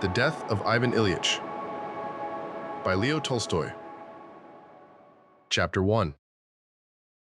The Death of Ivan Ilyich by Leo Tolstoy. Chapter 1.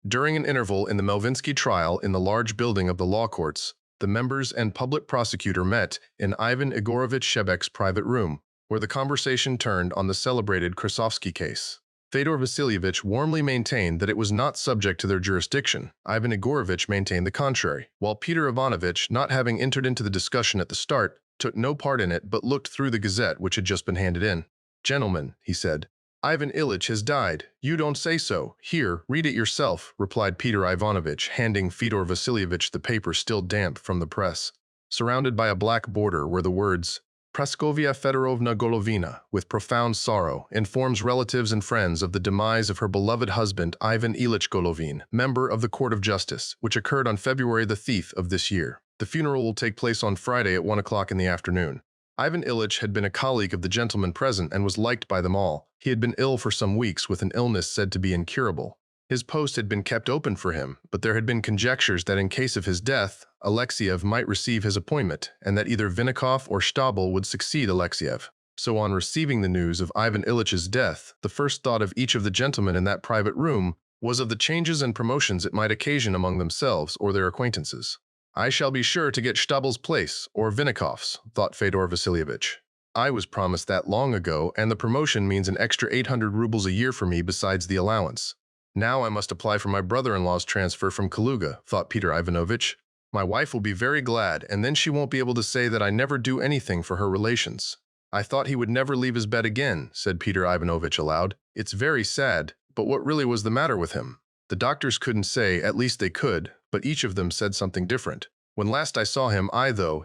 During an interval in the Melvinsky trial in the large building of the law courts, the members and public prosecutor met in Ivan Igorovich Shebek's private room, where the conversation turned on the celebrated Krasovsky case. Fyodor Vasilyevich warmly maintained that it was not subject to their jurisdiction. Ivan Igorovich maintained the contrary, while Peter Ivanovich, not having entered into the discussion at the start, took no part in it but looked through the gazette which had just been handed in. "Gentlemen," he said, "Ivan Ilyich has died." "You don't say so. Here, read it yourself," replied Peter Ivanovich, handing Fyodor Vasilyevich the paper still damp from the press. Surrounded by a black border were the words, "Praskovia Fedorovna Golovina, with profound sorrow, informs relatives and friends of the demise of her beloved husband Ivan Ilyich Golovin, member of the Court of Justice, which occurred on February the 10th of this year. The funeral will take place on Friday at 1 o'clock in the afternoon." Ivan Ilyich had been a colleague of the gentlemen present and was liked by them all. He had been ill for some weeks with an illness said to be incurable. His post had been kept open for him, but there had been conjectures that in case of his death, Alexiev might receive his appointment, and that either Vinnikov or Stabel would succeed Alexiev. So on receiving the news of Ivan Ilych's death, the first thought of each of the gentlemen in that private room was of the changes and promotions it might occasion among themselves or their acquaintances. "I shall be sure to get Stabel's place, or Vinnikov's," thought Fyodor Vasilyevich. "I was promised that long ago, and the promotion means an extra 800 rubles a year for me besides the allowance. Now I must apply for my brother-in-law's transfer from Kaluga," thought Peter Ivanovich. "My wife will be very glad, and then she won't be able to say that I never do anything for her relations." "I thought he would never leave his bed again," said Peter Ivanovich aloud. "It's very sad, but what really was the matter with him?" The doctors couldn't say, at least they could, but each of them said something different. "When last I saw him,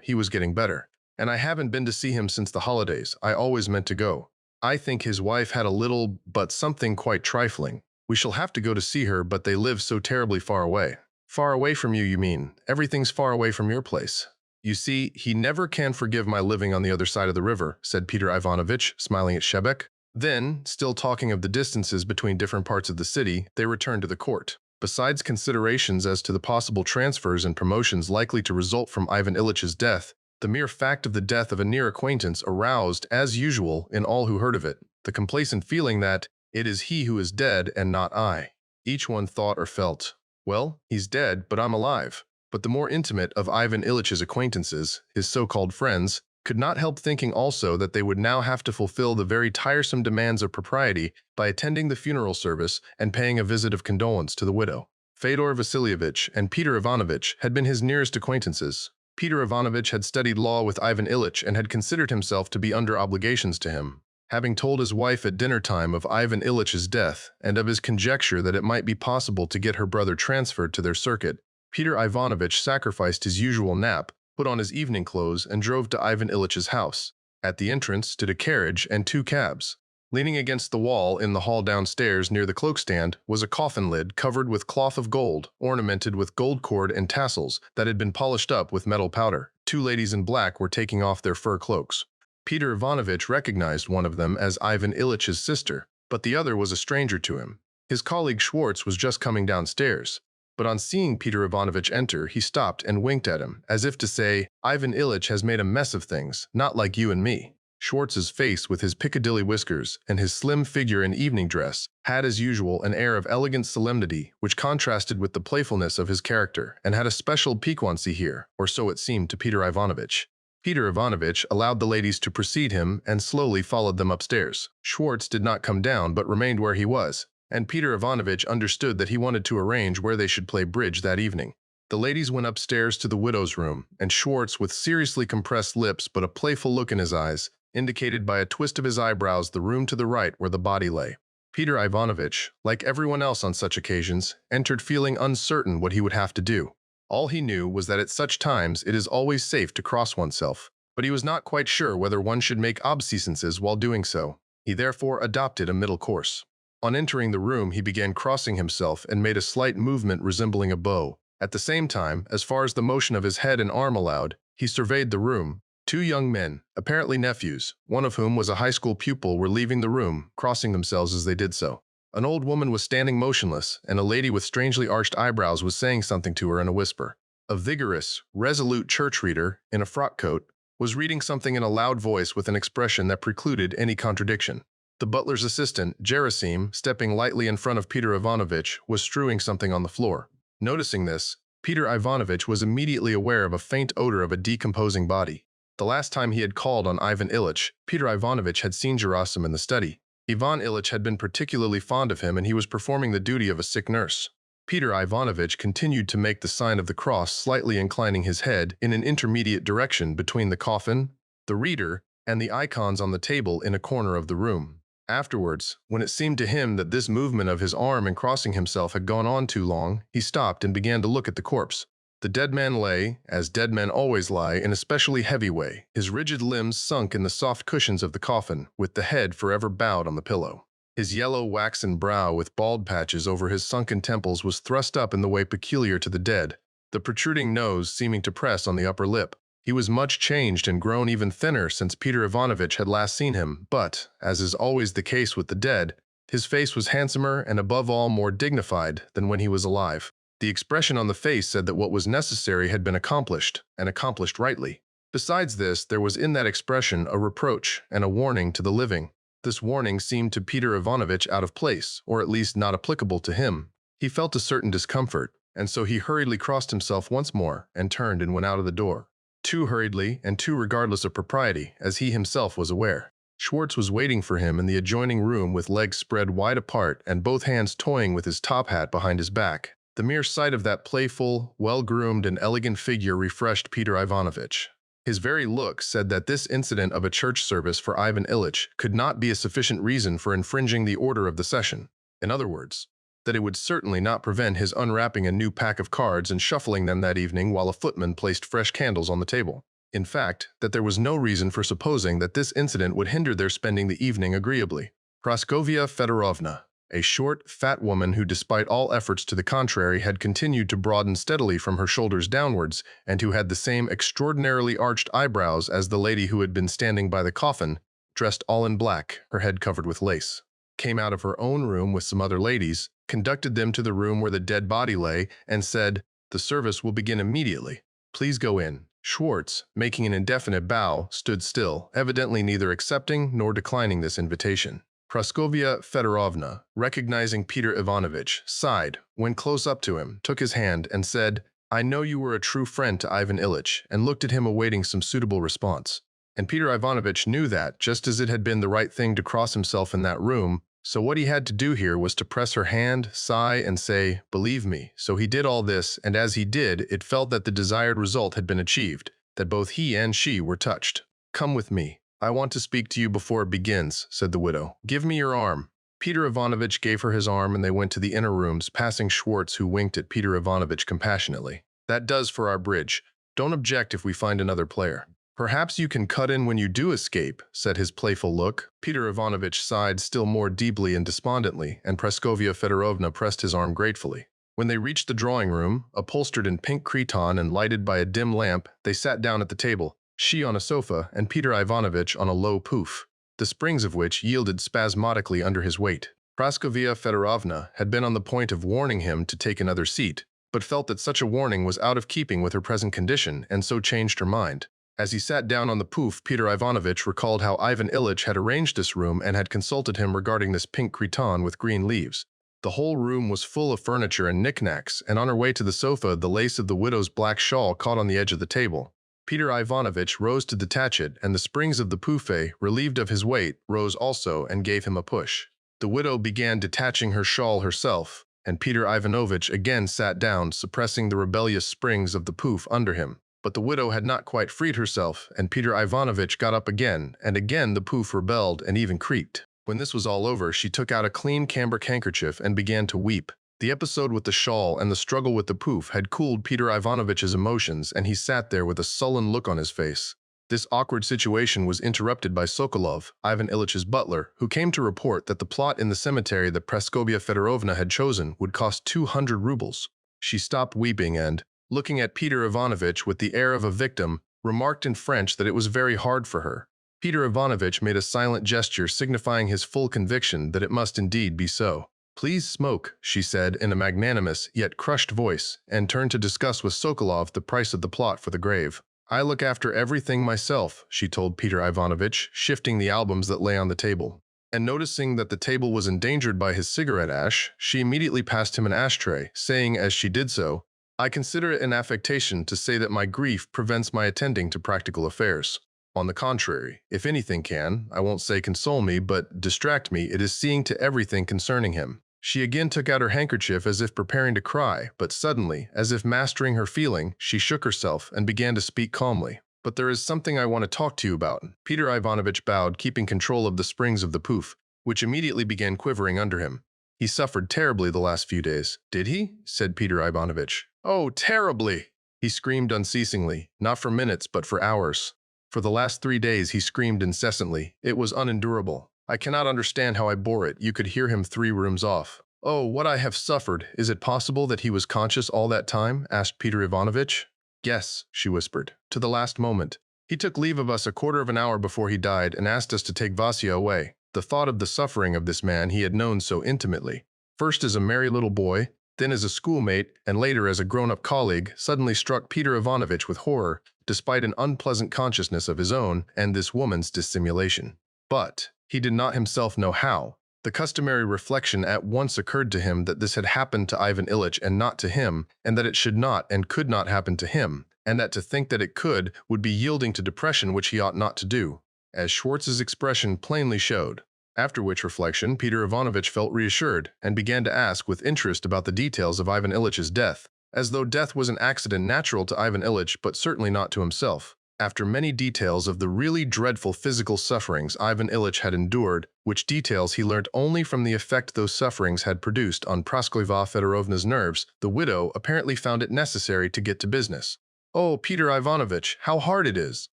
he was getting better. And I haven't been to see him since the holidays. I always meant to go. I think his wife had a little, but something quite trifling. We shall have to go to see her, but they live so terribly far away." "Far away from you, you mean? Everything's far away from your place." "You see, he never can forgive my living on the other side of the river," said Peter Ivanovich, smiling at Shebek. Then, still talking of the distances between different parts of the city, they returned to the court. Besides considerations as to the possible transfers and promotions likely to result from Ivan Ilych's death, the mere fact of the death of a near acquaintance aroused, as usual, in all who heard of it, the complacent feeling that it is he who is dead and not I. Each one thought or felt, "Well, he's dead, but I'm alive." But the more intimate of Ivan Ilych's acquaintances, his so-called friends, could not help thinking also that they would now have to fulfill the very tiresome demands of propriety by attending the funeral service and paying a visit of condolence to the widow. Fyodor Vasilyevich and Peter Ivanovich had been his nearest acquaintances. Peter Ivanovich had studied law with Ivan Ilyich and had considered himself to be under obligations to him. Having told his wife at dinner time of Ivan Ilych's death and of his conjecture that it might be possible to get her brother transferred to their circuit, Peter Ivanovich sacrificed his usual nap, put on his evening clothes, and drove to Ivan Ilych's house. At the entrance stood a carriage and 2 cabs. Leaning against the wall in the hall downstairs near the cloak stand was a coffin lid covered with cloth of gold, ornamented with gold cord and tassels that had been polished up with metal powder. 2 ladies in black were taking off their fur cloaks. Peter Ivanovich recognized one of them as Ivan Ilych's sister, but the other was a stranger to him. His colleague Schwartz was just coming downstairs. But on seeing Peter Ivanovich enter, he stopped and winked at him, as if to say, "Ivan Ilyich has made a mess of things, not like you and me." Schwartz's face, with his Piccadilly whiskers and his slim figure in evening dress, had as usual an air of elegant solemnity which contrasted with the playfulness of his character and had a special piquancy here, or so it seemed to Peter Ivanovich. Peter Ivanovich allowed the ladies to precede him and slowly followed them upstairs. Schwartz did not come down but remained where he was, and Peter Ivanovich understood that he wanted to arrange where they should play bridge that evening. The ladies went upstairs to the widow's room, and Schwartz, with seriously compressed lips but a playful look in his eyes, indicated by a twist of his eyebrows the room to the right where the body lay. Peter Ivanovich, like everyone else on such occasions, entered feeling uncertain what he would have to do. All he knew was that at such times it is always safe to cross oneself, but he was not quite sure whether one should make obeisances while doing so. He therefore adopted a middle course. On entering the room, he began crossing himself and made a slight movement resembling a bow. At the same time, as far as the motion of his head and arm allowed, he surveyed the room. 2 young men, apparently nephews, one of whom was a high school pupil, were leaving the room, crossing themselves as they did so. An old woman was standing motionless, and a lady with strangely arched eyebrows was saying something to her in a whisper. A vigorous, resolute church reader, in a frock coat, was reading something in a loud voice with an expression that precluded any contradiction. The butler's assistant, Gerasim, stepping lightly in front of Peter Ivanovich, was strewing something on the floor. Noticing this, Peter Ivanovich was immediately aware of a faint odor of a decomposing body. The last time he had called on Ivan Ilyich, Peter Ivanovich had seen Gerasim in the study. Ivan Ilyich had been particularly fond of him and he was performing the duty of a sick nurse. Peter Ivanovich continued to make the sign of the cross, slightly inclining his head in an intermediate direction between the coffin, the reader, and the icons on the table in a corner of the room. Afterwards, when it seemed to him that this movement of his arm in crossing himself had gone on too long, he stopped and began to look at the corpse. The dead man lay, as dead men always lie, in a specially heavy way, his rigid limbs sunk in the soft cushions of the coffin, with the head forever bowed on the pillow. His yellow, waxen brow with bald patches over his sunken temples was thrust up in the way peculiar to the dead, the protruding nose seeming to press on the upper lip. He was much changed and grown even thinner since Peter Ivanovich had last seen him, but, as is always the case with the dead, his face was handsomer and above all more dignified than when he was alive. The expression on the face said that what was necessary had been accomplished, and accomplished rightly. Besides this, there was in that expression a reproach and a warning to the living. This warning seemed to Peter Ivanovich out of place, or at least not applicable to him. He felt a certain discomfort, and so he hurriedly crossed himself once more and turned and went out of the door. Too hurriedly and too regardless of propriety, as he himself was aware. Schwartz was waiting for him in the adjoining room with legs spread wide apart and both hands toying with his top hat behind his back. The mere sight of that playful, well-groomed and elegant figure refreshed Peter Ivanovich. His very look said that this incident of a church service for Ivan Ilyich could not be a sufficient reason for infringing the order of the session. In other words, that it would certainly not prevent his unwrapping a new pack of cards and shuffling them that evening while a footman placed fresh candles on the table. In fact, that there was no reason for supposing that this incident would hinder their spending the evening agreeably. Praskovia Fedorovna, a short, fat woman who despite all efforts to the contrary had continued to broaden steadily from her shoulders downwards and who had the same extraordinarily arched eyebrows as the lady who had been standing by the coffin, dressed all in black, her head covered with lace, came out of her own room with some other ladies, conducted them to the room where the dead body lay, and said, "The service will begin immediately. Please go in." Schwartz, making an indefinite bow, stood still, evidently neither accepting nor declining this invitation. Praskovia Fedorovna, recognizing Peter Ivanovich, sighed, went close up to him, took his hand, and said, "I know you were a true friend to Ivan Ilyich," and looked at him awaiting some suitable response. And Peter Ivanovich knew that, just as it had been the right thing to cross himself in that room, so what he had to do here was to press her hand, sigh, and say, "Believe me." So he did all this, and as he did, it felt that the desired result had been achieved, that both he and she were touched. "Come with me. I want to speak to you before it begins," said the widow. "Give me your arm." Peter Ivanovich gave her his arm and they went to the inner rooms, passing Schwartz, who winked at Peter Ivanovich compassionately. "That does for our bridge. Don't object if we find another player." "Perhaps you can cut in when you do escape," said his playful look. Peter Ivanovich sighed still more deeply and despondently, and Praskovia Fedorovna pressed his arm gratefully. When they reached the drawing room, upholstered in pink cretonne and lighted by a dim lamp, they sat down at the table, she on a sofa and Peter Ivanovich on a low pouf, the springs of which yielded spasmodically under his weight. Praskovia Fedorovna had been on the point of warning him to take another seat, but felt that such a warning was out of keeping with her present condition and so changed her mind. As he sat down on the pouf, Peter Ivanovich recalled how Ivan Ilyich had arranged this room and had consulted him regarding this pink cretonne with green leaves. The whole room was full of furniture and knickknacks, and on her way to the sofa, the lace of the widow's black shawl caught on the edge of the table. Peter Ivanovich rose to detach it, and the springs of the poufet, relieved of his weight, rose also and gave him a push. The widow began detaching her shawl herself, and Peter Ivanovich again sat down, suppressing the rebellious springs of the pouf under him. But the widow had not quite freed herself, and Peter Ivanovich got up again, and again the pouf rebelled and even creaked. When this was all over, she took out a clean cambric handkerchief and began to weep. The episode with the shawl and the struggle with the pouf had cooled Peter Ivanovich's emotions, and he sat there with a sullen look on his face. This awkward situation was interrupted by Sokolov, Ivan Ilyич's butler, who came to report that the plot in the cemetery that Praskovia Fedorovna had chosen would cost 200 rubles. She stopped weeping and, looking at Peter Ivanovich with the air of a victim, remarked in French that it was very hard for her. Peter Ivanovich made a silent gesture signifying his full conviction that it must indeed be so. "Please smoke," she said in a magnanimous yet crushed voice, and turned to discuss with Sokolov the price of the plot for the grave. I look after everything myself, she told Peter Ivanovich, shifting the albums that lay on the table. And noticing that the table was endangered by his cigarette ash, she immediately passed him an ashtray, saying as she did so, I consider it an affectation to say that my grief prevents my attending to practical affairs. On the contrary, if anything can, I won't say console me, but distract me, it is seeing to everything concerning him. She again took out her handkerchief as if preparing to cry, but suddenly, as if mastering her feeling, she shook herself and began to speak calmly. But there is something I want to talk to you about. Peter Ivanovich bowed, keeping control of the springs of the poof, which immediately began quivering under him. He suffered terribly the last few days. Did he? Said Peter Ivanovich. Oh, terribly! He screamed unceasingly, not for minutes, but for hours. For the last 3 days he screamed incessantly. It was unendurable. I cannot understand how I bore it. You could hear him 3 rooms off. Oh, what I have suffered! Is it possible that he was conscious all that time? Asked Peter Ivanovich. Yes, she whispered, to the last moment. He took leave of us a quarter of an hour before he died and asked us to take Vasya away. The thought of the suffering of this man he had known so intimately, first as a merry little boy, then as a schoolmate, and later as a grown-up colleague, suddenly struck Peter Ivanovich with horror, despite an unpleasant consciousness of his own and this woman's dissimulation. But he did not himself know how. The customary reflection at once occurred to him that this had happened to Ivan Ilyich and not to him, and that it should not and could not happen to him, and that to think that it could would be yielding to depression which he ought not to do, as Schwartz's expression plainly showed. After which reflection, Peter Ivanovich felt reassured and began to ask with interest about the details of Ivan Ilyich's death, as though death was an accident natural to Ivan Ilyich but certainly not to himself. After many details of the really dreadful physical sufferings Ivan Ilyich had endured, which details he learnt only from the effect those sufferings had produced on Praskovya Fedorovna's nerves, the widow apparently found it necessary to get to business. Oh, Peter Ivanovich, how hard it is!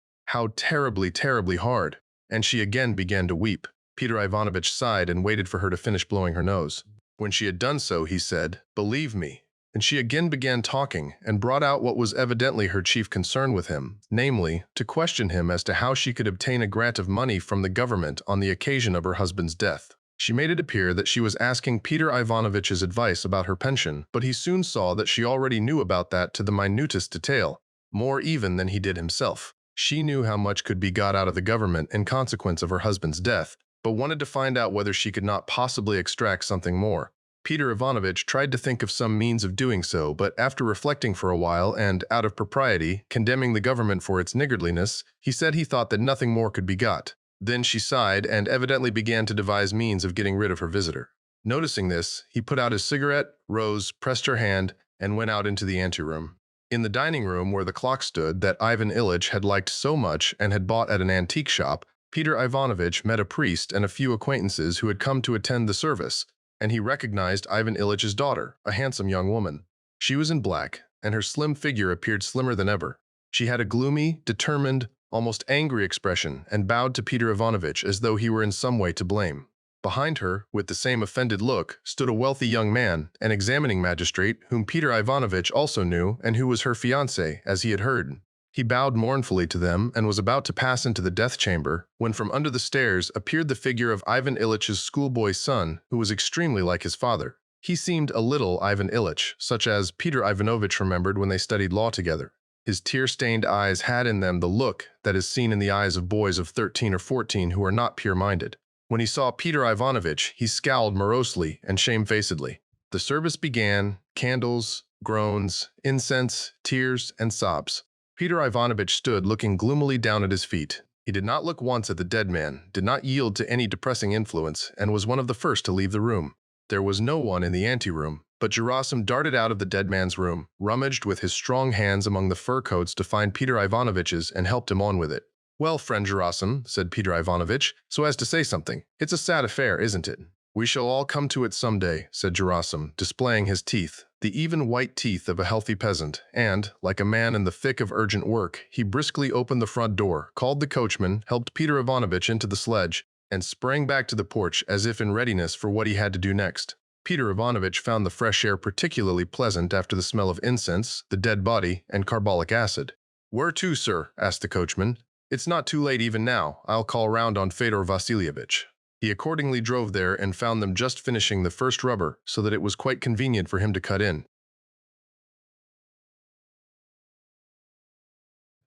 How terribly, terribly hard! And she again began to weep. Peter Ivanovich sighed and waited for her to finish blowing her nose. When she had done so, he said, "Believe me." And she again began talking and brought out what was evidently her chief concern with him, namely, to question him as to how she could obtain a grant of money from the government on the occasion of her husband's death. She made it appear that she was asking Peter Ivanovich's advice about her pension, but he soon saw that she already knew about that to the minutest detail, more even than he did himself. She knew how much could be got out of the government in consequence of her husband's death, but wanted to find out whether she could not possibly extract something more. Peter Ivanovich tried to think of some means of doing so, but after reflecting for a while and, out of propriety, condemning the government for its niggardliness, he said he thought that nothing more could be got. Then she sighed and evidently began to devise means of getting rid of her visitor. Noticing this, he put out his cigarette, rose, pressed her hand, and went out into the anteroom. In the dining room where the clock stood that Ivan Ilyich had liked so much and had bought at an antique shop, Peter Ivanovich met a priest and a few acquaintances who had come to attend the service, and he recognized Ivan Ilyич's daughter, a handsome young woman. She was in black, and her slim figure appeared slimmer than ever. She had a gloomy, determined, almost angry expression and bowed to Peter Ivanovich as though he were in some way to blame. Behind her, with the same offended look, stood a wealthy young man, an examining magistrate, whom Peter Ivanovich also knew and who was her fiancé, as he had heard. He bowed mournfully to them and was about to pass into the death chamber when from under the stairs appeared the figure of Ivan Ilyич's schoolboy son, who was extremely like his father. He seemed a little Ivan Ilyich, such as Peter Ivanovich remembered when they studied law together. His tear-stained eyes had in them the look that is seen in the eyes of boys of 13 or 14 who are not pure-minded. When he saw Peter Ivanovich, he scowled morosely and shamefacedly. The service began, candles, groans, incense, tears, and sobs. Peter Ivanovich stood looking gloomily down at his feet. He did not look once at the dead man, did not yield to any depressing influence, and was one of the first to leave the room. There was no one in the anteroom, but Gerasim darted out of the dead man's room, rummaged with his strong hands among the fur coats to find Peter Ivanovich's, and helped him on with it. "Well, friend Gerasim," said Peter Ivanovich, so as to say something, "it's a sad affair, isn't it?" "We shall all come to it some day," said Gerasim, displaying his teeth, the even white teeth of a healthy peasant, and, like a man in the thick of urgent work, he briskly opened the front door, called the coachman, helped Peter Ivanovich into the sledge, and sprang back to the porch as if in readiness for what he had to do next. Peter Ivanovich found the fresh air particularly pleasant after the smell of incense, the dead body, and carbolic acid. "Where to, sir?" asked the coachman. "It's not too late even now. I'll call round on Fedor Vasilyevich." He accordingly drove there and found them just finishing the first rubber, so that it was quite convenient for him to cut in.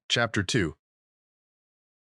Chapter 2.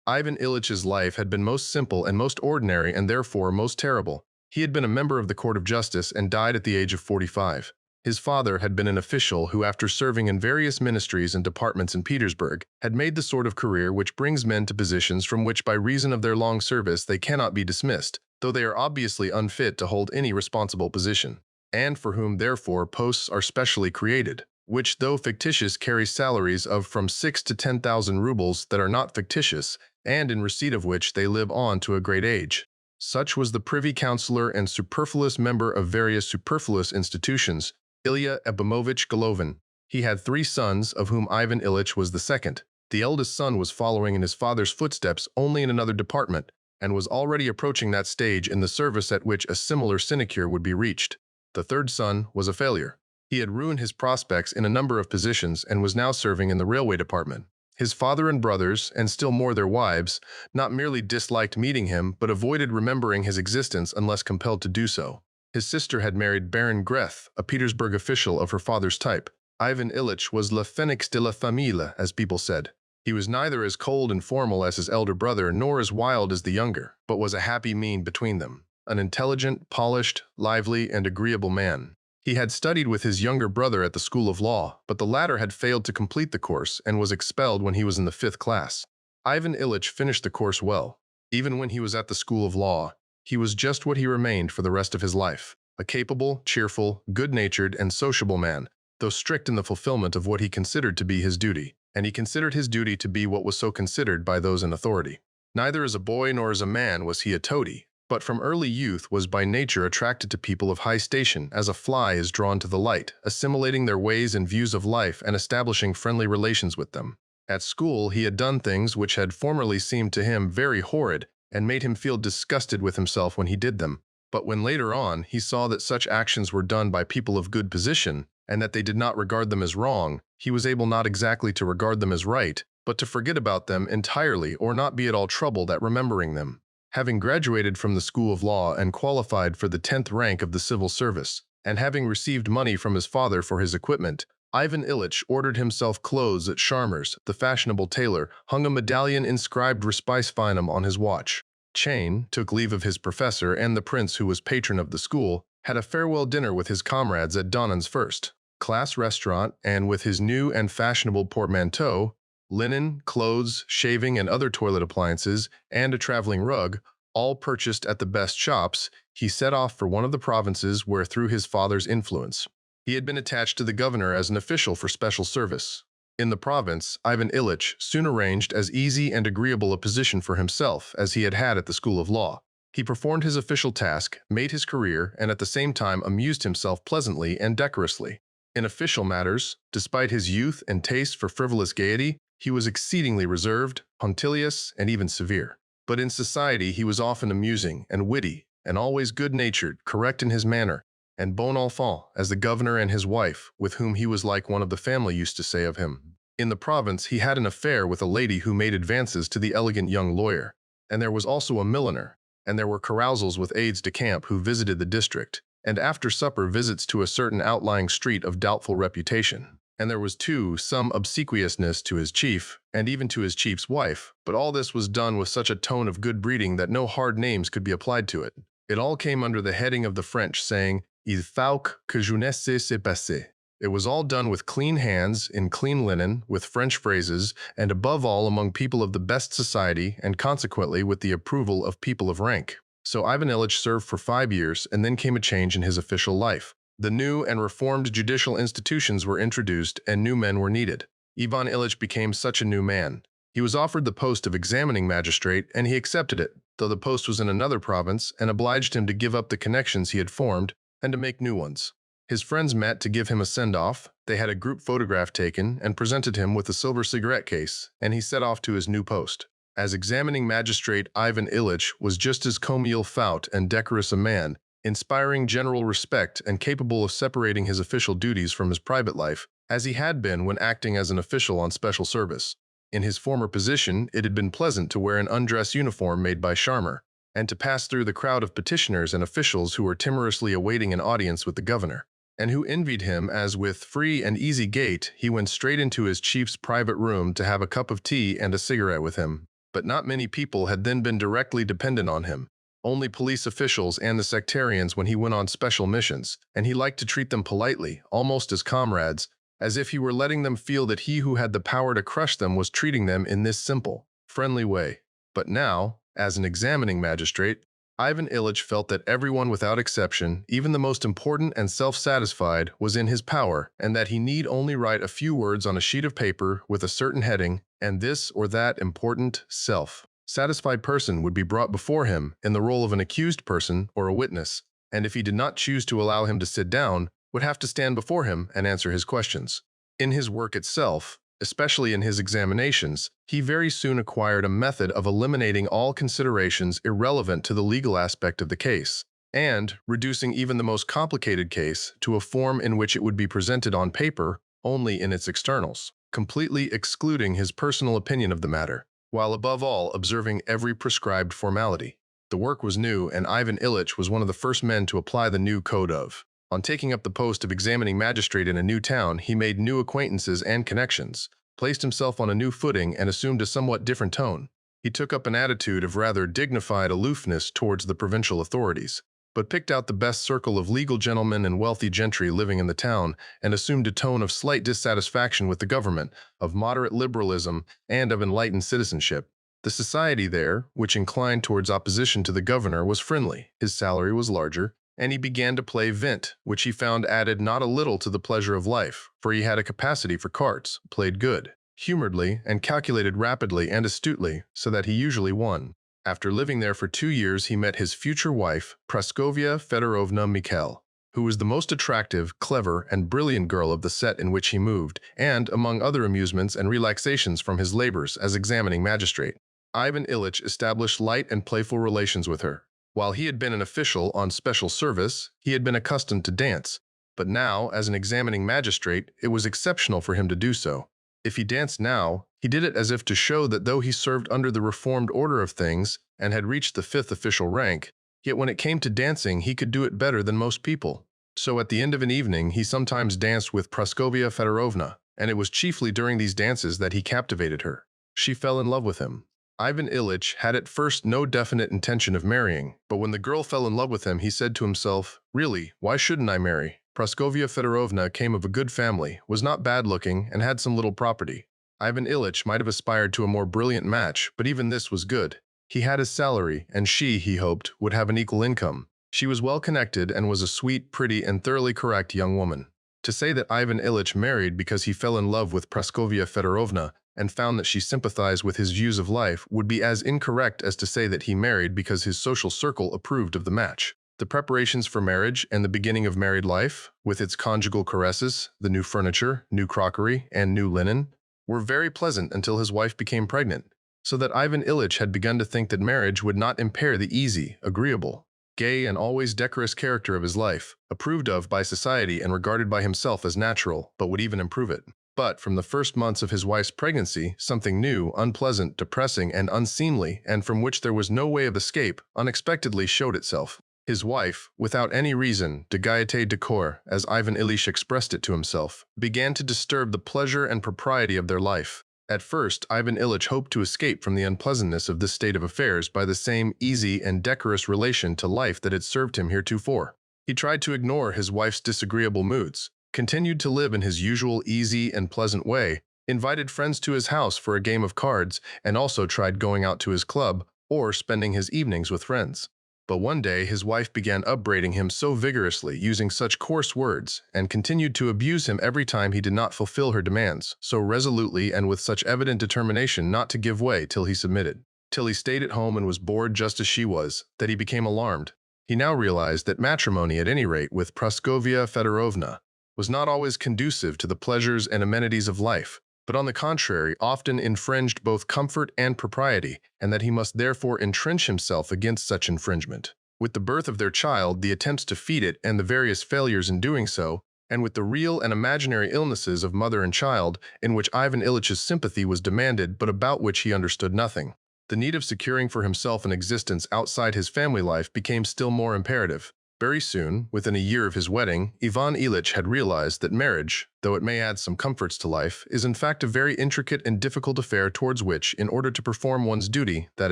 Ivan Ilyich's life had been most simple and most ordinary and therefore most terrible. He had been a member of the Court of Justice and died at the age of 45. His father had been an official who, after serving in various ministries and departments in Petersburg, had made the sort of career which brings men to positions from which by reason of their long service they cannot be dismissed, though they are obviously unfit to hold any responsible position, and for whom therefore posts are specially created, which though fictitious carry salaries of from 6 to 10,000 rubles that are not fictitious, and in receipt of which they live on to a great age. Such was the privy councillor and superfluous member of various superfluous institutions, Ilya Abimovich Golovin. He had 3 sons, of whom Ivan Ilyich was the second. The eldest son was following in his father's footsteps only in another department, and was already approaching that stage in the service at which a similar sinecure would be reached. The third son was a failure. He had ruined his prospects in a number of positions and was now serving in the railway department. His father and brothers, and still more their wives, not merely disliked meeting him, but avoided remembering his existence unless compelled to do so. His sister had married Baron Greth, a Petersburg official of her father's type. Ivan Ilyich was le phénix de la famille, as people said. He was neither as cold and formal as his elder brother, nor as wild as the younger, but was a happy mean between them. An intelligent, polished, lively, and agreeable man. He had studied with his younger brother at the School of Law, but the latter had failed to complete the course and was expelled when he was in the 5th class. Ivan Ilyich finished the course well. Even when he was at the School of Law, he was just what he remained for the rest of his life, a capable, cheerful, good-natured, and sociable man, though strict in the fulfillment of what he considered to be his duty, and he considered his duty to be what was so considered by those in authority. Neither as a boy nor as a man was he a toady, but from early youth was by nature attracted to people of high station as a fly is drawn to the light, assimilating their ways and views of life and establishing friendly relations with them. At school he had done things which had formerly seemed to him very horrid and made him feel disgusted with himself when he did them, but when later on he saw that such actions were done by people of good position and that they did not regard them as wrong, he was able not exactly to regard them as right, but to forget about them entirely or not be at all troubled at remembering them. Having graduated from the School of Law and qualified for the 10th rank of the civil service, and having received money from his father for his equipment, Ivan Ilyich ordered himself clothes at Sharmer's, the fashionable tailor, hung a medallion inscribed Respice Finum on his watch chain, took leave of his professor and the prince who was patron of the school, had a farewell dinner with his comrades at Donon's first-class restaurant, and with his new and fashionable portmanteau, linen, clothes, shaving and other toilet appliances, and a traveling rug, all purchased at the best shops, he set off for one of the provinces where through his father's influence he had been attached to the governor as an official for special service. In the province, Ivan Ilyich soon arranged as easy and agreeable a position for himself as he had had at the School of Law. He performed his official task, made his career, and at the same time amused himself pleasantly and decorously. In official matters, despite his youth and taste for frivolous gaiety, he was exceedingly reserved, punctilious, and even severe. But in society he was often amusing and witty, and always good-natured, correct in his manner, and bon enfant, as the governor and his wife, with whom he was like one of the family, used to say of him. In the province he had an affair with a lady who made advances to the elegant young lawyer, and there was also a milliner, and there were carousals with aides-de-camp who visited the district, and after supper visits to a certain outlying street of doubtful reputation. And there was, too, some obsequiousness to his chief, and even to his chief's wife, but all this was done with such a tone of good breeding that no hard names could be applied to it. It all came under the heading of the French saying, Il faut que jeunesse se passe. It was all done with clean hands, in clean linen, with French phrases, and above all among people of the best society, and consequently with the approval of people of rank. So Ivan Ilyich served for 5 years, and then came a change in his official life. The new and reformed judicial institutions were introduced and new men were needed. Ivan Ilyich became such a new man. He was offered the post of examining magistrate and he accepted it, though the post was in another province and obliged him to give up the connections he had formed and to make new ones. His friends met to give him a send-off, they had a group photograph taken and presented him with a silver cigarette case, and he set off to his new post. As examining magistrate, Ivan Ilyich was just as comme il faut and decorous a man, inspiring general respect and capable of separating his official duties from his private life, as he had been when acting as an official on special service. In his former position, it had been pleasant to wear an undress uniform made by Sharmer, and to pass through the crowd of petitioners and officials who were timorously awaiting an audience with the governor. and who envied him as with free and easy gait he went straight into his chief's private room to have a cup of tea and a cigarette with him. But not many people had then been directly dependent on him. Only police officials and the sectarians when he went on special missions, and he liked to treat them politely, almost as comrades, as if he were letting them feel that he who had the power to crush them was treating them in this simple, friendly way. But now, as an examining magistrate, Ivan Ilyich felt that everyone without exception, even the most important and self-satisfied, was in his power, and that he need only write a few words on a sheet of paper with a certain heading, and this or that important self-satisfied person would be brought before him in the role of an accused person or a witness, and if he did not choose to allow him to sit down, would have to stand before him and answer his questions. In his work itself, especially in his examinations, he very soon acquired a method of eliminating all considerations irrelevant to the legal aspect of the case, and reducing even the most complicated case to a form in which it would be presented on paper only in its externals, completely excluding his personal opinion of the matter, while above all observing every prescribed formality. The work was new, and Ivan Ilyich was one of the first men to apply the new code of. On taking up the post of examining magistrate in a new town, he made new acquaintances and connections, placed himself on a new footing, and assumed a somewhat different tone. He took up an attitude of rather dignified aloofness towards the provincial authorities, but picked out the best circle of legal gentlemen and wealthy gentry living in the town, and assumed a tone of slight dissatisfaction with the government, of moderate liberalism, and of enlightened citizenship. The society there, which inclined towards opposition to the governor, was friendly, his salary was larger, and he began to play vint, which he found added not a little to the pleasure of life, for he had a capacity for cards, played good, humoredly, and calculated rapidly and astutely, so that he usually won. After living there for 2 years, he met his future wife, Praskovia Fedorovna Mikhail, who was the most attractive, clever, and brilliant girl of the set in which he moved, and, among other amusements and relaxations from his labors as examining magistrate, Ivan Ilyich established light and playful relations with her. While he had been an official on special service, he had been accustomed to dance, but now, as an examining magistrate, it was exceptional for him to do so. If he danced now, he did it as if to show that though he served under the reformed order of things and had reached the 5th official rank, yet when it came to dancing he could do it better than most people. So at the end of an evening he sometimes danced with Praskovia Fedorovna, and it was chiefly during these dances that he captivated her. She fell in love with him. Ivan Ilyich had at first no definite intention of marrying, but when the girl fell in love with him, he said to himself, "Really, why shouldn't I marry?" Praskovia Fedorovna came of a good family, was not bad-looking, and had some little property. Ivan Ilyich might have aspired to a more brilliant match, but even this was good. He had his salary, and she, he hoped, would have an equal income. She was well-connected and was a sweet, pretty, and thoroughly correct young woman. To say that Ivan Ilyich married because he fell in love with Praskovia Fedorovna and found that she sympathized with his views of life would be as incorrect as to say that he married because his social circle approved of the match. The preparations for marriage and the beginning of married life, with its conjugal caresses, the new furniture, new crockery, and new linen, were very pleasant until his wife became pregnant, so that Ivan Ilyich had begun to think that marriage would not impair the easy, agreeable, gay, and always decorous character of his life, approved of by society and regarded by himself as natural, but would even improve it. But from the first months of his wife's pregnancy, something new, unpleasant, depressing, and unseemly, and from which there was no way of escape, unexpectedly showed itself. His wife, without any reason, de gaieté de corps, as Ivan Ilyich expressed it to himself, began to disturb the pleasure and propriety of their life. At first, Ivan Ilyich hoped to escape from the unpleasantness of this state of affairs by the same easy and decorous relation to life that had served him heretofore. He tried to ignore his wife's disagreeable moods, continued to live in his usual easy and pleasant way, invited friends to his house for a game of cards, and also tried going out to his club or spending his evenings with friends. But one day his wife began upbraiding him so vigorously, using such coarse words, and continued to abuse him every time he did not fulfill her demands, so resolutely and with such evident determination not to give way till he submitted, till he stayed at home and was bored just as she was, that he became alarmed. He now realized that matrimony, at any rate with Praskovia Fedorovna, was not always conducive to the pleasures and amenities of life, but on the contrary often infringed both comfort and propriety, and that he must therefore entrench himself against such infringement. With the birth of their child, the attempts to feed it and the various failures in doing so, and with the real and imaginary illnesses of mother and child, in which Ivan Ilyич's sympathy was demanded but about which he understood nothing, the need of securing for himself an existence outside his family life became still more imperative. Very soon, within a year of his wedding, Ivan Ilyich had realized that marriage, though it may add some comforts to life, is in fact a very intricate and difficult affair towards which, in order to perform one's duty, that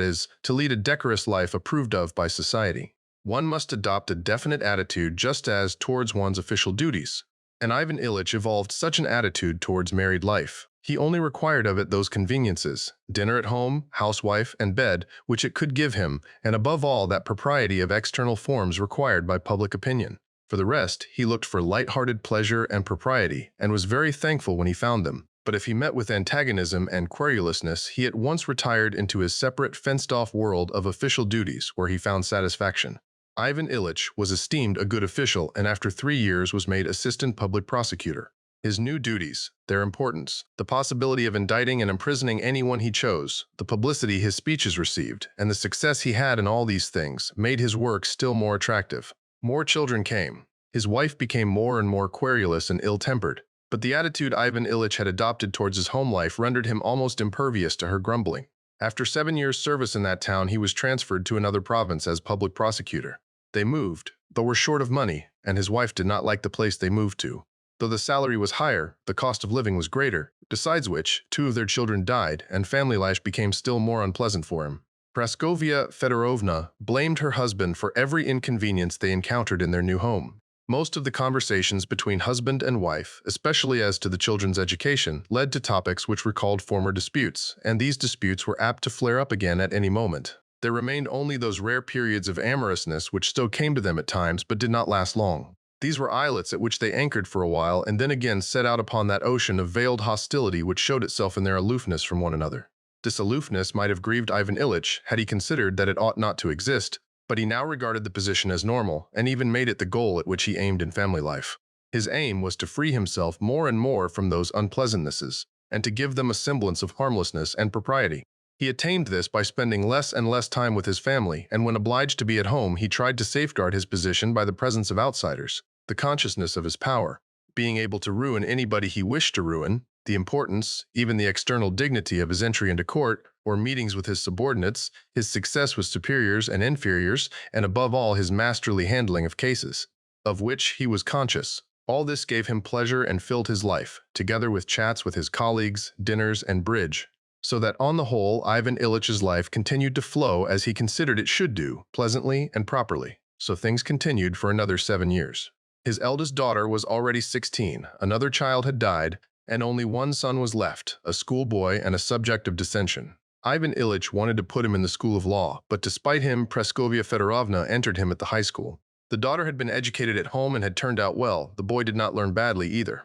is, to lead a decorous life approved of by society, one must adopt a definite attitude just as towards one's official duties. And Ivan Ilyich evolved such an attitude towards married life. He only required of it those conveniences, dinner at home, housewife, and bed, which it could give him, and above all that propriety of external forms required by public opinion. For the rest, he looked for light-hearted pleasure and propriety, and was very thankful when he found them. But if he met with antagonism and querulousness, he at once retired into his separate, fenced-off world of official duties, where he found satisfaction. Ivan Ilyich was esteemed a good official, and after 3 years was made assistant public prosecutor. His new duties, their importance, the possibility of indicting and imprisoning anyone he chose, the publicity his speeches received, and the success he had in all these things made his work still more attractive. More children came. His wife became more and more querulous and ill-tempered, but the attitude Ivan Ilyich had adopted towards his home life rendered him almost impervious to her grumbling. After 7 years' service in that town, he was transferred to another province as public prosecutor. They moved, but were short of money, and his wife did not like the place they moved to. Though the salary was higher, the cost of living was greater, besides which, 2 of their children died, and family life became still more unpleasant for him. Praskovia Fedorovna blamed her husband for every inconvenience they encountered in their new home. Most of the conversations between husband and wife, especially as to the children's education, led to topics which recalled former disputes, and these disputes were apt to flare up again at any moment. There remained only those rare periods of amorousness which still came to them at times but did not last long. These were islets at which they anchored for a while and then again set out upon that ocean of veiled hostility which showed itself in their aloofness from one another. This aloofness might have grieved Ivan Ilyich had he considered that it ought not to exist, but he now regarded the position as normal and even made it the goal at which he aimed in family life. His aim was to free himself more and more from those unpleasantnesses and to give them a semblance of harmlessness and propriety. He attained this by spending less and less time with his family, and when obliged to be at home, he tried to safeguard his position by the presence of outsiders, the consciousness of his power, being able to ruin anybody he wished to ruin, the importance, even the external dignity of his entry into court or meetings with his subordinates, his success with superiors and inferiors, and above all his masterly handling of cases, of which he was conscious. All this gave him pleasure and filled his life, together with chats with his colleagues, dinners, and bridge. So that on the whole, Ivan Ilyич's life continued to flow as he considered it should do, pleasantly and properly. So things continued for another 7 years. His eldest daughter was already 16, another child had died, and only one son was left, a schoolboy and a subject of dissension. Ivan Ilyich wanted to put him in the school of law, but despite him, Praskovia Fedorovna entered him at the high school. The daughter had been educated at home and had turned out well. The boy did not learn badly either.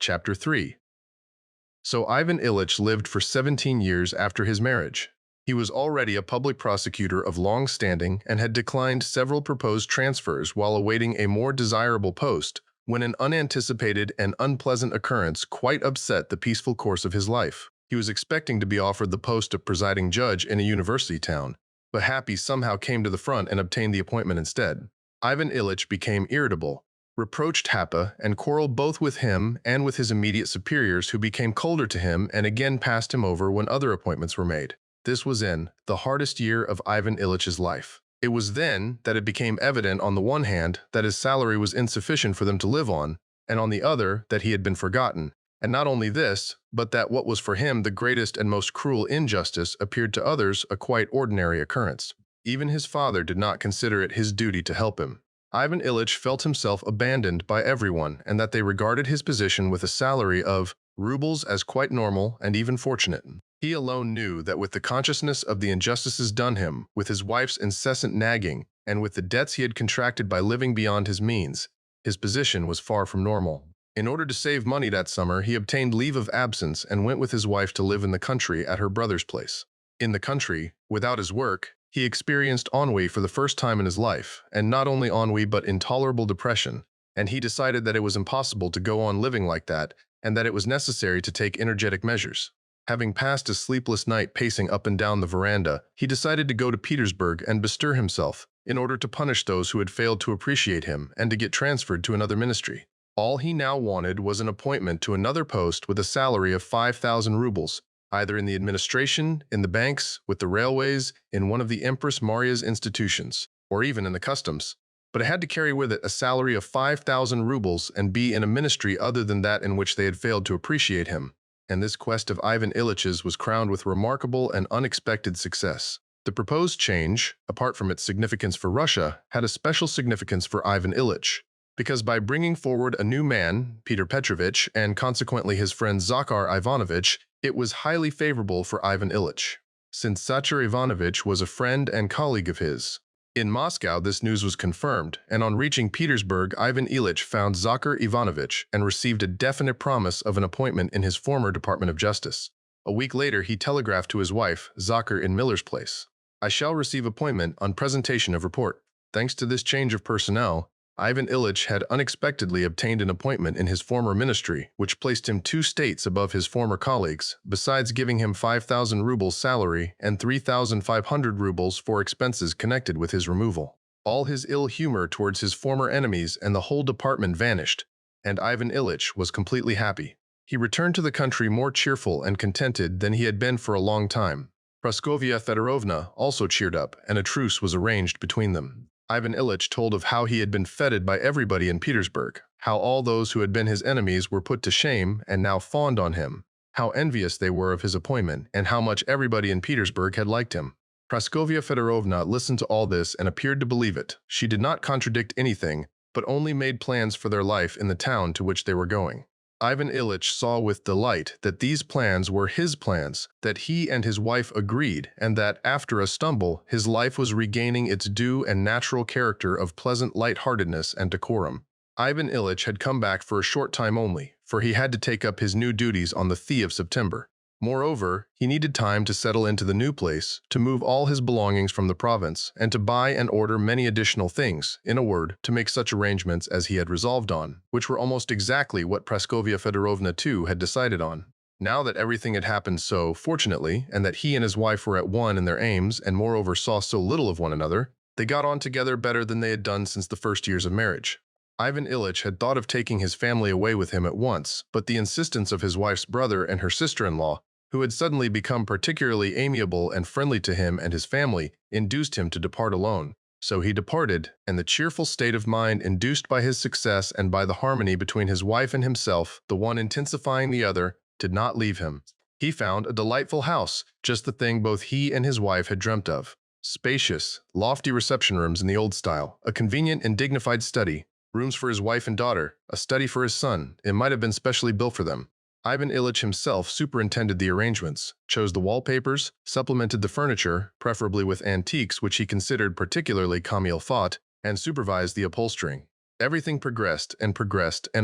Chapter 3. So Ivan Ilyich lived for 17 years after his marriage. He was already a public prosecutor of long standing and had declined several proposed transfers while awaiting a more desirable post, when an unanticipated and unpleasant occurrence quite upset the peaceful course of his life. He was expecting to be offered the post of presiding judge in a university town, but Happy somehow came to the front and obtained the appointment instead. Ivan Ilyich became irritable, reproached Happa, and quarreled both with him and with his immediate superiors, who became colder to him and again passed him over when other appointments were made. This was in the hardest year of Ivan Ilyич's life. It was then that it became evident on the one hand that his salary was insufficient for them to live on, and on the other that he had been forgotten. And not only this, but that what was for him the greatest and most cruel injustice appeared to others a quite ordinary occurrence. Even his father did not consider it his duty to help him. Ivan Ilyich felt himself abandoned by everyone, and that they regarded his position with a salary of rubles as quite normal and even fortunate. He alone knew that with the consciousness of the injustices done him, with his wife's incessant nagging, and with the debts he had contracted by living beyond his means, his position was far from normal. In order to save money that summer, he obtained leave of absence and went with his wife to live in the country at her brother's place. In the country, without his work, he experienced ennui for the first time in his life, and not only ennui but intolerable depression, and he decided that it was impossible to go on living like that, and that it was necessary to take energetic measures. Having passed a sleepless night pacing up and down the veranda, he decided to go to Petersburg and bestir himself, in order to punish those who had failed to appreciate him and to get transferred to another ministry. All he now wanted was an appointment to another post with a salary of 5,000 rubles, either in the administration, in the banks, with the railways, in one of the Empress Maria's institutions, or even in the customs. But it had to carry with it a salary of 5,000 rubles and be in a ministry other than that in which they had failed to appreciate him. And this quest of Ivan Ilyich's was crowned with remarkable and unexpected success. The proposed change, apart from its significance for Russia, had a special significance for Ivan Ilyich, because by bringing forward a new man, Peter Petrovich, and consequently his friend Zakhar Ivanovich, it was highly favorable for Ivan Ilyich, since Zakhar Ivanovich was a friend and colleague of his. In Moscow, this news was confirmed, and on reaching Petersburg, Ivan Ilyich found Zakhar Ivanovich and received a definite promise of an appointment in his former Department of Justice. A week later, he telegraphed to his wife, Zakhar in Miller's place, "I shall receive appointment on presentation of report." Thanks to this change of personnel, Ivan Ilyich had unexpectedly obtained an appointment in his former ministry, which placed him 2 states above his former colleagues, besides giving him 5,000 rubles salary and 3,500 rubles for expenses connected with his removal. All his ill humor towards his former enemies and the whole department vanished, and Ivan Ilyich was completely happy. He returned to the country more cheerful and contented than he had been for a long time. Praskovia Fedorovna also cheered up, and a truce was arranged between them. Ivan Ilyich told of how he had been feted by everybody in Petersburg, how all those who had been his enemies were put to shame and now fawned on him, how envious they were of his appointment, and how much everybody in Petersburg had liked him. Praskovia Fedorovna listened to all this and appeared to believe it. She did not contradict anything, but only made plans for their life in the town to which they were going. Ivan Ilyich saw with delight that these plans were his plans, that he and his wife agreed, and that, after a stumble, his life was regaining its due and natural character of pleasant light-heartedness and decorum. Ivan Ilyich had come back for a short time only, for he had to take up his new duties on the Thea of September. Moreover, he needed time to settle into the new place, to move all his belongings from the province, and to buy and order many additional things, in a word, to make such arrangements as he had resolved on, which were almost exactly what Praskovia Fedorovna too had decided on. Now that everything had happened so fortunately, and that he and his wife were at one in their aims, and moreover saw so little of one another, they got on together better than they had done since the first years of marriage. Ivan Ilyich had thought of taking his family away with him at once, but the insistence of his wife's brother and her sister-in-law, who had suddenly become particularly amiable and friendly to him and his family, induced him to depart alone. So he departed, and the cheerful state of mind induced by his success and by the harmony between his wife and himself, the one intensifying the other, did not leave him. He found a delightful house, just the thing both he and his wife had dreamt of. Spacious, lofty reception rooms in the old style, a convenient and dignified study, rooms for his wife and daughter, a study for his son. It might have been specially built for them. Ivan Ilyich himself superintended the arrangements, chose the wallpapers, supplemented the furniture, preferably with antiques which he considered particularly comme il faut, and supervised the upholstering. Everything progressed and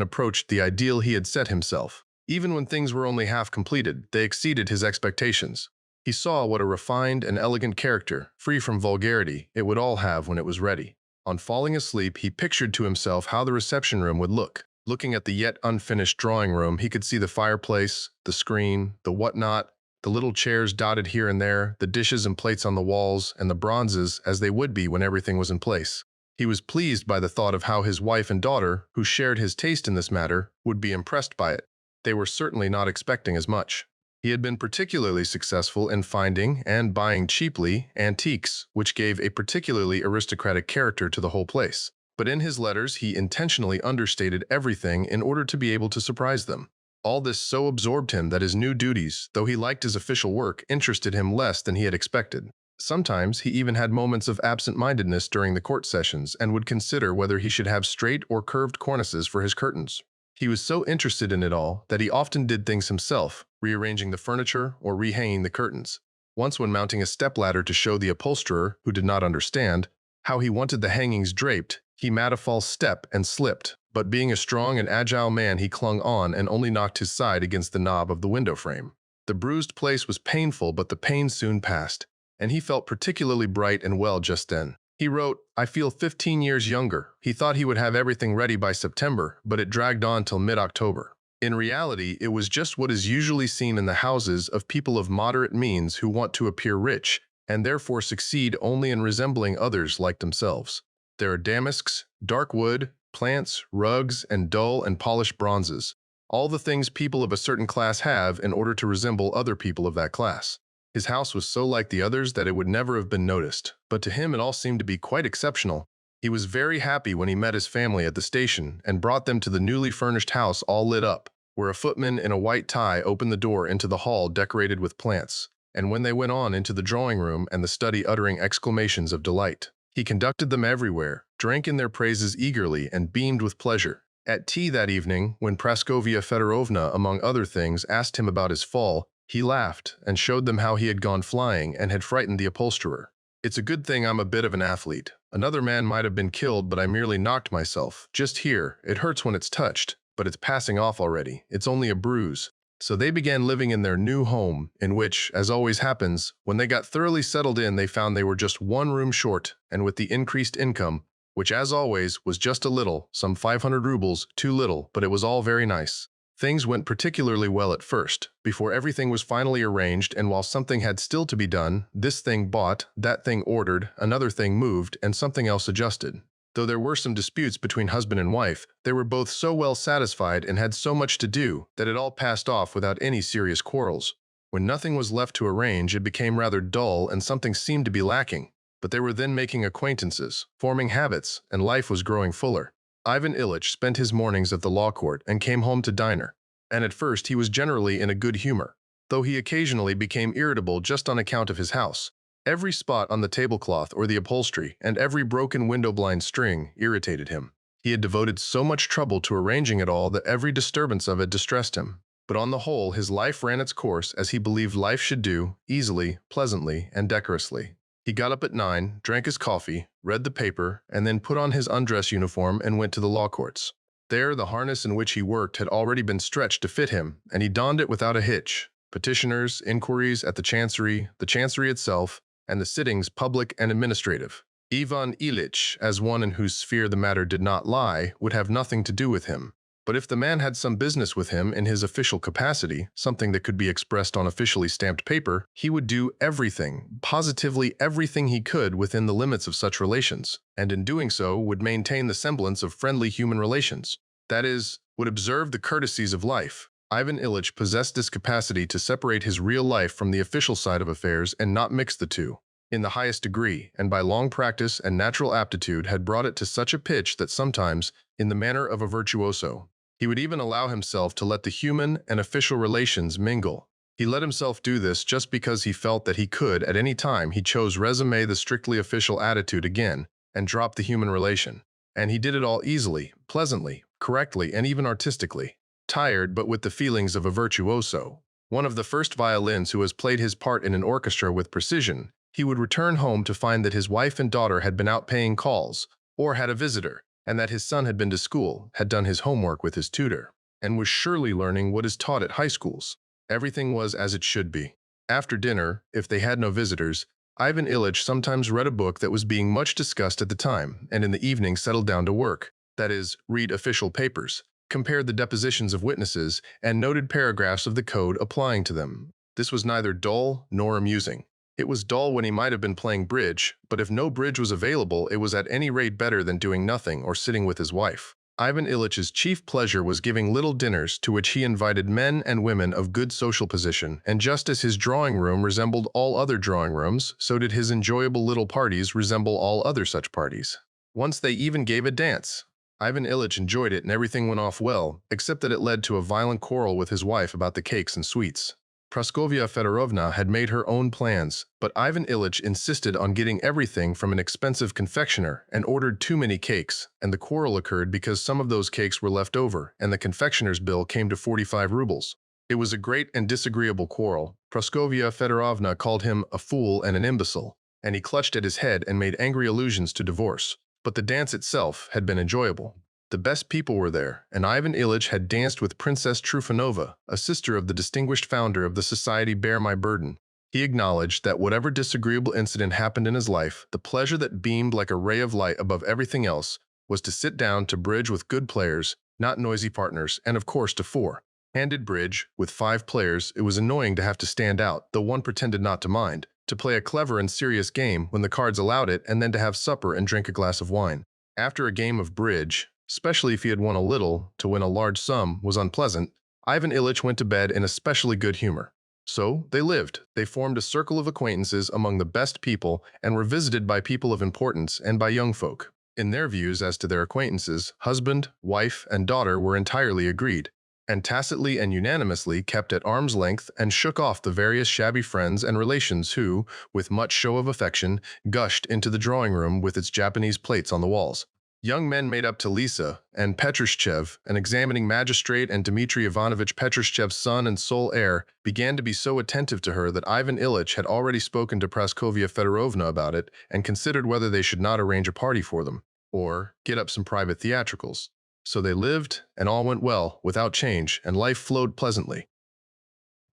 approached the ideal he had set himself. Even when things were only half completed, they exceeded his expectations. He saw what a refined and elegant character, free from vulgarity, it would all have when it was ready. On falling asleep, he pictured to himself how the reception room would look. Looking at the yet unfinished drawing room, he could see the fireplace, the screen, the whatnot, the little chairs dotted here and there, the dishes and plates on the walls, and the bronzes as they would be when everything was in place. He was pleased by the thought of how his wife and daughter, who shared his taste in this matter, would be impressed by it. They were certainly not expecting as much. He had been particularly successful in finding and buying cheaply antiques, which gave a particularly aristocratic character to the whole place. But in his letters, he intentionally understated everything in order to be able to surprise them. All this so absorbed him that his new duties, though he liked his official work, interested him less than he had expected. Sometimes he even had moments of absent-mindedness during the court sessions and would consider whether he should have straight or curved cornices for his curtains. He was so interested in it all that he often did things himself, rearranging the furniture or rehanging the curtains. Once when mounting a stepladder to show the upholsterer, who did not understand, how he wanted the hangings draped, he made a false step and slipped, but being a strong and agile man he clung on and only knocked his side against the knob of the window frame. The bruised place was painful, but the pain soon passed, and he felt particularly bright and well just then. He wrote, "I feel 15 years younger." He thought he would have everything ready by September, but it dragged on till mid-October. In reality, it was just what is usually seen in the houses of people of moderate means who want to appear rich, and therefore succeed only in resembling others like themselves. There are damasks, dark wood, plants, rugs, and dull and polished bronzes, all the things people of a certain class have in order to resemble other people of that class. His house was so like the others that it would never have been noticed, but to him it all seemed to be quite exceptional. He was very happy when he met his family at the station and brought them to the newly furnished house all lit up, where a footman in a white tie opened the door into the hall decorated with plants, and when they went on into the drawing room and the study uttering exclamations of delight. He conducted them everywhere, drank in their praises eagerly, and beamed with pleasure. At tea that evening, when Praskovia Fedorovna, among other things, asked him about his fall, he laughed and showed them how he had gone flying and had frightened the upholsterer. "It's a good thing I'm a bit of an athlete. Another man might have been killed, but I merely knocked myself. Just here. It hurts when it's touched, but it's passing off already. It's only a bruise." So they began living in their new home, in which, as always happens, when they got thoroughly settled in, they found they were just one room short, and with the increased income, which as always was just a little, some 500 rubles, too little, but it was all very nice. Things went particularly well at first, before everything was finally arranged, and while something had still to be done, this thing bought, that thing ordered, another thing moved, and something else adjusted. Though there were some disputes between husband and wife, they were both so well satisfied and had so much to do that it all passed off without any serious quarrels. When nothing was left to arrange, it became rather dull and something seemed to be lacking, but they were then making acquaintances, forming habits, and life was growing fuller. Ivan Ilyich spent his mornings at the law court and came home to diner, and at first he was generally in a good humor, though he occasionally became irritable just on account of his house. Every spot on the tablecloth or the upholstery and every broken window blind string irritated him. He had devoted so much trouble to arranging it all that every disturbance of it distressed him. But on the whole, his life ran its course as he believed life should do, easily, pleasantly, and decorously. He got up at 9, drank his coffee, read the paper, and then put on his undress uniform and went to the law courts. There, the harness in which he worked had already been stretched to fit him, and he donned it without a hitch. Petitioners, inquiries at the chancery itself, and the sittings public and administrative. Ivan Ilyich, as one in whose sphere the matter did not lie, would have nothing to do with him. But if the man had some business with him in his official capacity, something that could be expressed on officially stamped paper, he would do everything, positively everything he could within the limits of such relations, and in doing so would maintain the semblance of friendly human relations. That is, would observe the courtesies of life. Ivan Ilyich possessed this capacity to separate his real life from the official side of affairs and not mix the two in the highest degree, and by long practice and natural aptitude had brought it to such a pitch that sometimes, in the manner of a virtuoso, he would even allow himself to let the human and official relations mingle. He let himself do this just because he felt that he could, at any time he chose, resume the strictly official attitude again and drop the human relation. And he did it all easily, pleasantly, correctly, and even artistically. Tired, but with the feelings of a virtuoso, one of the first violins who has played his part in an orchestra with precision, he would return home to find that his wife and daughter had been out paying calls, or had a visitor, and that his son had been to school, had done his homework with his tutor, and was surely learning what is taught at high schools. Everything was as it should be. After dinner, if they had no visitors, Ivan Ilyich sometimes read a book that was being much discussed at the time, and in the evening settled down to work, that is, read official papers, compared the depositions of witnesses, and noted paragraphs of the code applying to them. This was neither dull nor amusing. It was dull when he might have been playing bridge, but if no bridge was available, it was at any rate better than doing nothing or sitting with his wife. Ivan Ilych's chief pleasure was giving little dinners to which he invited men and women of good social position, and just as his drawing room resembled all other drawing rooms, so did his enjoyable little parties resemble all other such parties. Once they even gave a dance. Ivan Ilyich enjoyed it and everything went off well, except that it led to a violent quarrel with his wife about the cakes and sweets. Praskovia Fedorovna had made her own plans, but Ivan Ilyich insisted on getting everything from an expensive confectioner and ordered too many cakes, and the quarrel occurred because some of those cakes were left over, and the confectioner's bill came to 45 rubles. It was a great and disagreeable quarrel. Praskovia Fedorovna called him a fool and an imbecile, and he clutched at his head and made angry allusions to divorce. But the dance itself had been enjoyable. The best people were there, and Ivan Ilyich had danced with Princess Trufanova, a sister of the distinguished founder of the society Bear My Burden. He acknowledged that whatever disagreeable incident happened in his life, the pleasure that beamed like a ray of light above everything else was to sit down to bridge with good players, not noisy partners, and of course to four-handed bridge with 5 players. It was annoying to have to stand out, though one pretended not to mind, to play a clever and serious game when the cards allowed it, and then to have supper and drink a glass of wine. After a game of bridge, especially if he had won a little, to win a large sum was unpleasant, Ivan Ilyich went to bed in especially good humor. So they lived. They formed a circle of acquaintances among the best people and were visited by people of importance and by young folk. In their views as to their acquaintances, husband, wife, and daughter were entirely agreed, and tacitly and unanimously kept at arm's length and shook off the various shabby friends and relations who, with much show of affection, gushed into the drawing room with its Japanese plates on the walls. Young men made up to Lisa and Petrushchev, an examining magistrate, and Dmitry Ivanovich Petrushchev's son and sole heir, began to be so attentive to her that Ivan Ilyich had already spoken to Praskovia Fedorovna about it and considered whether they should not arrange a party for them, or get up some private theatricals. So they lived, and all went well, without change, and life flowed pleasantly.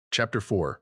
Chapter 4.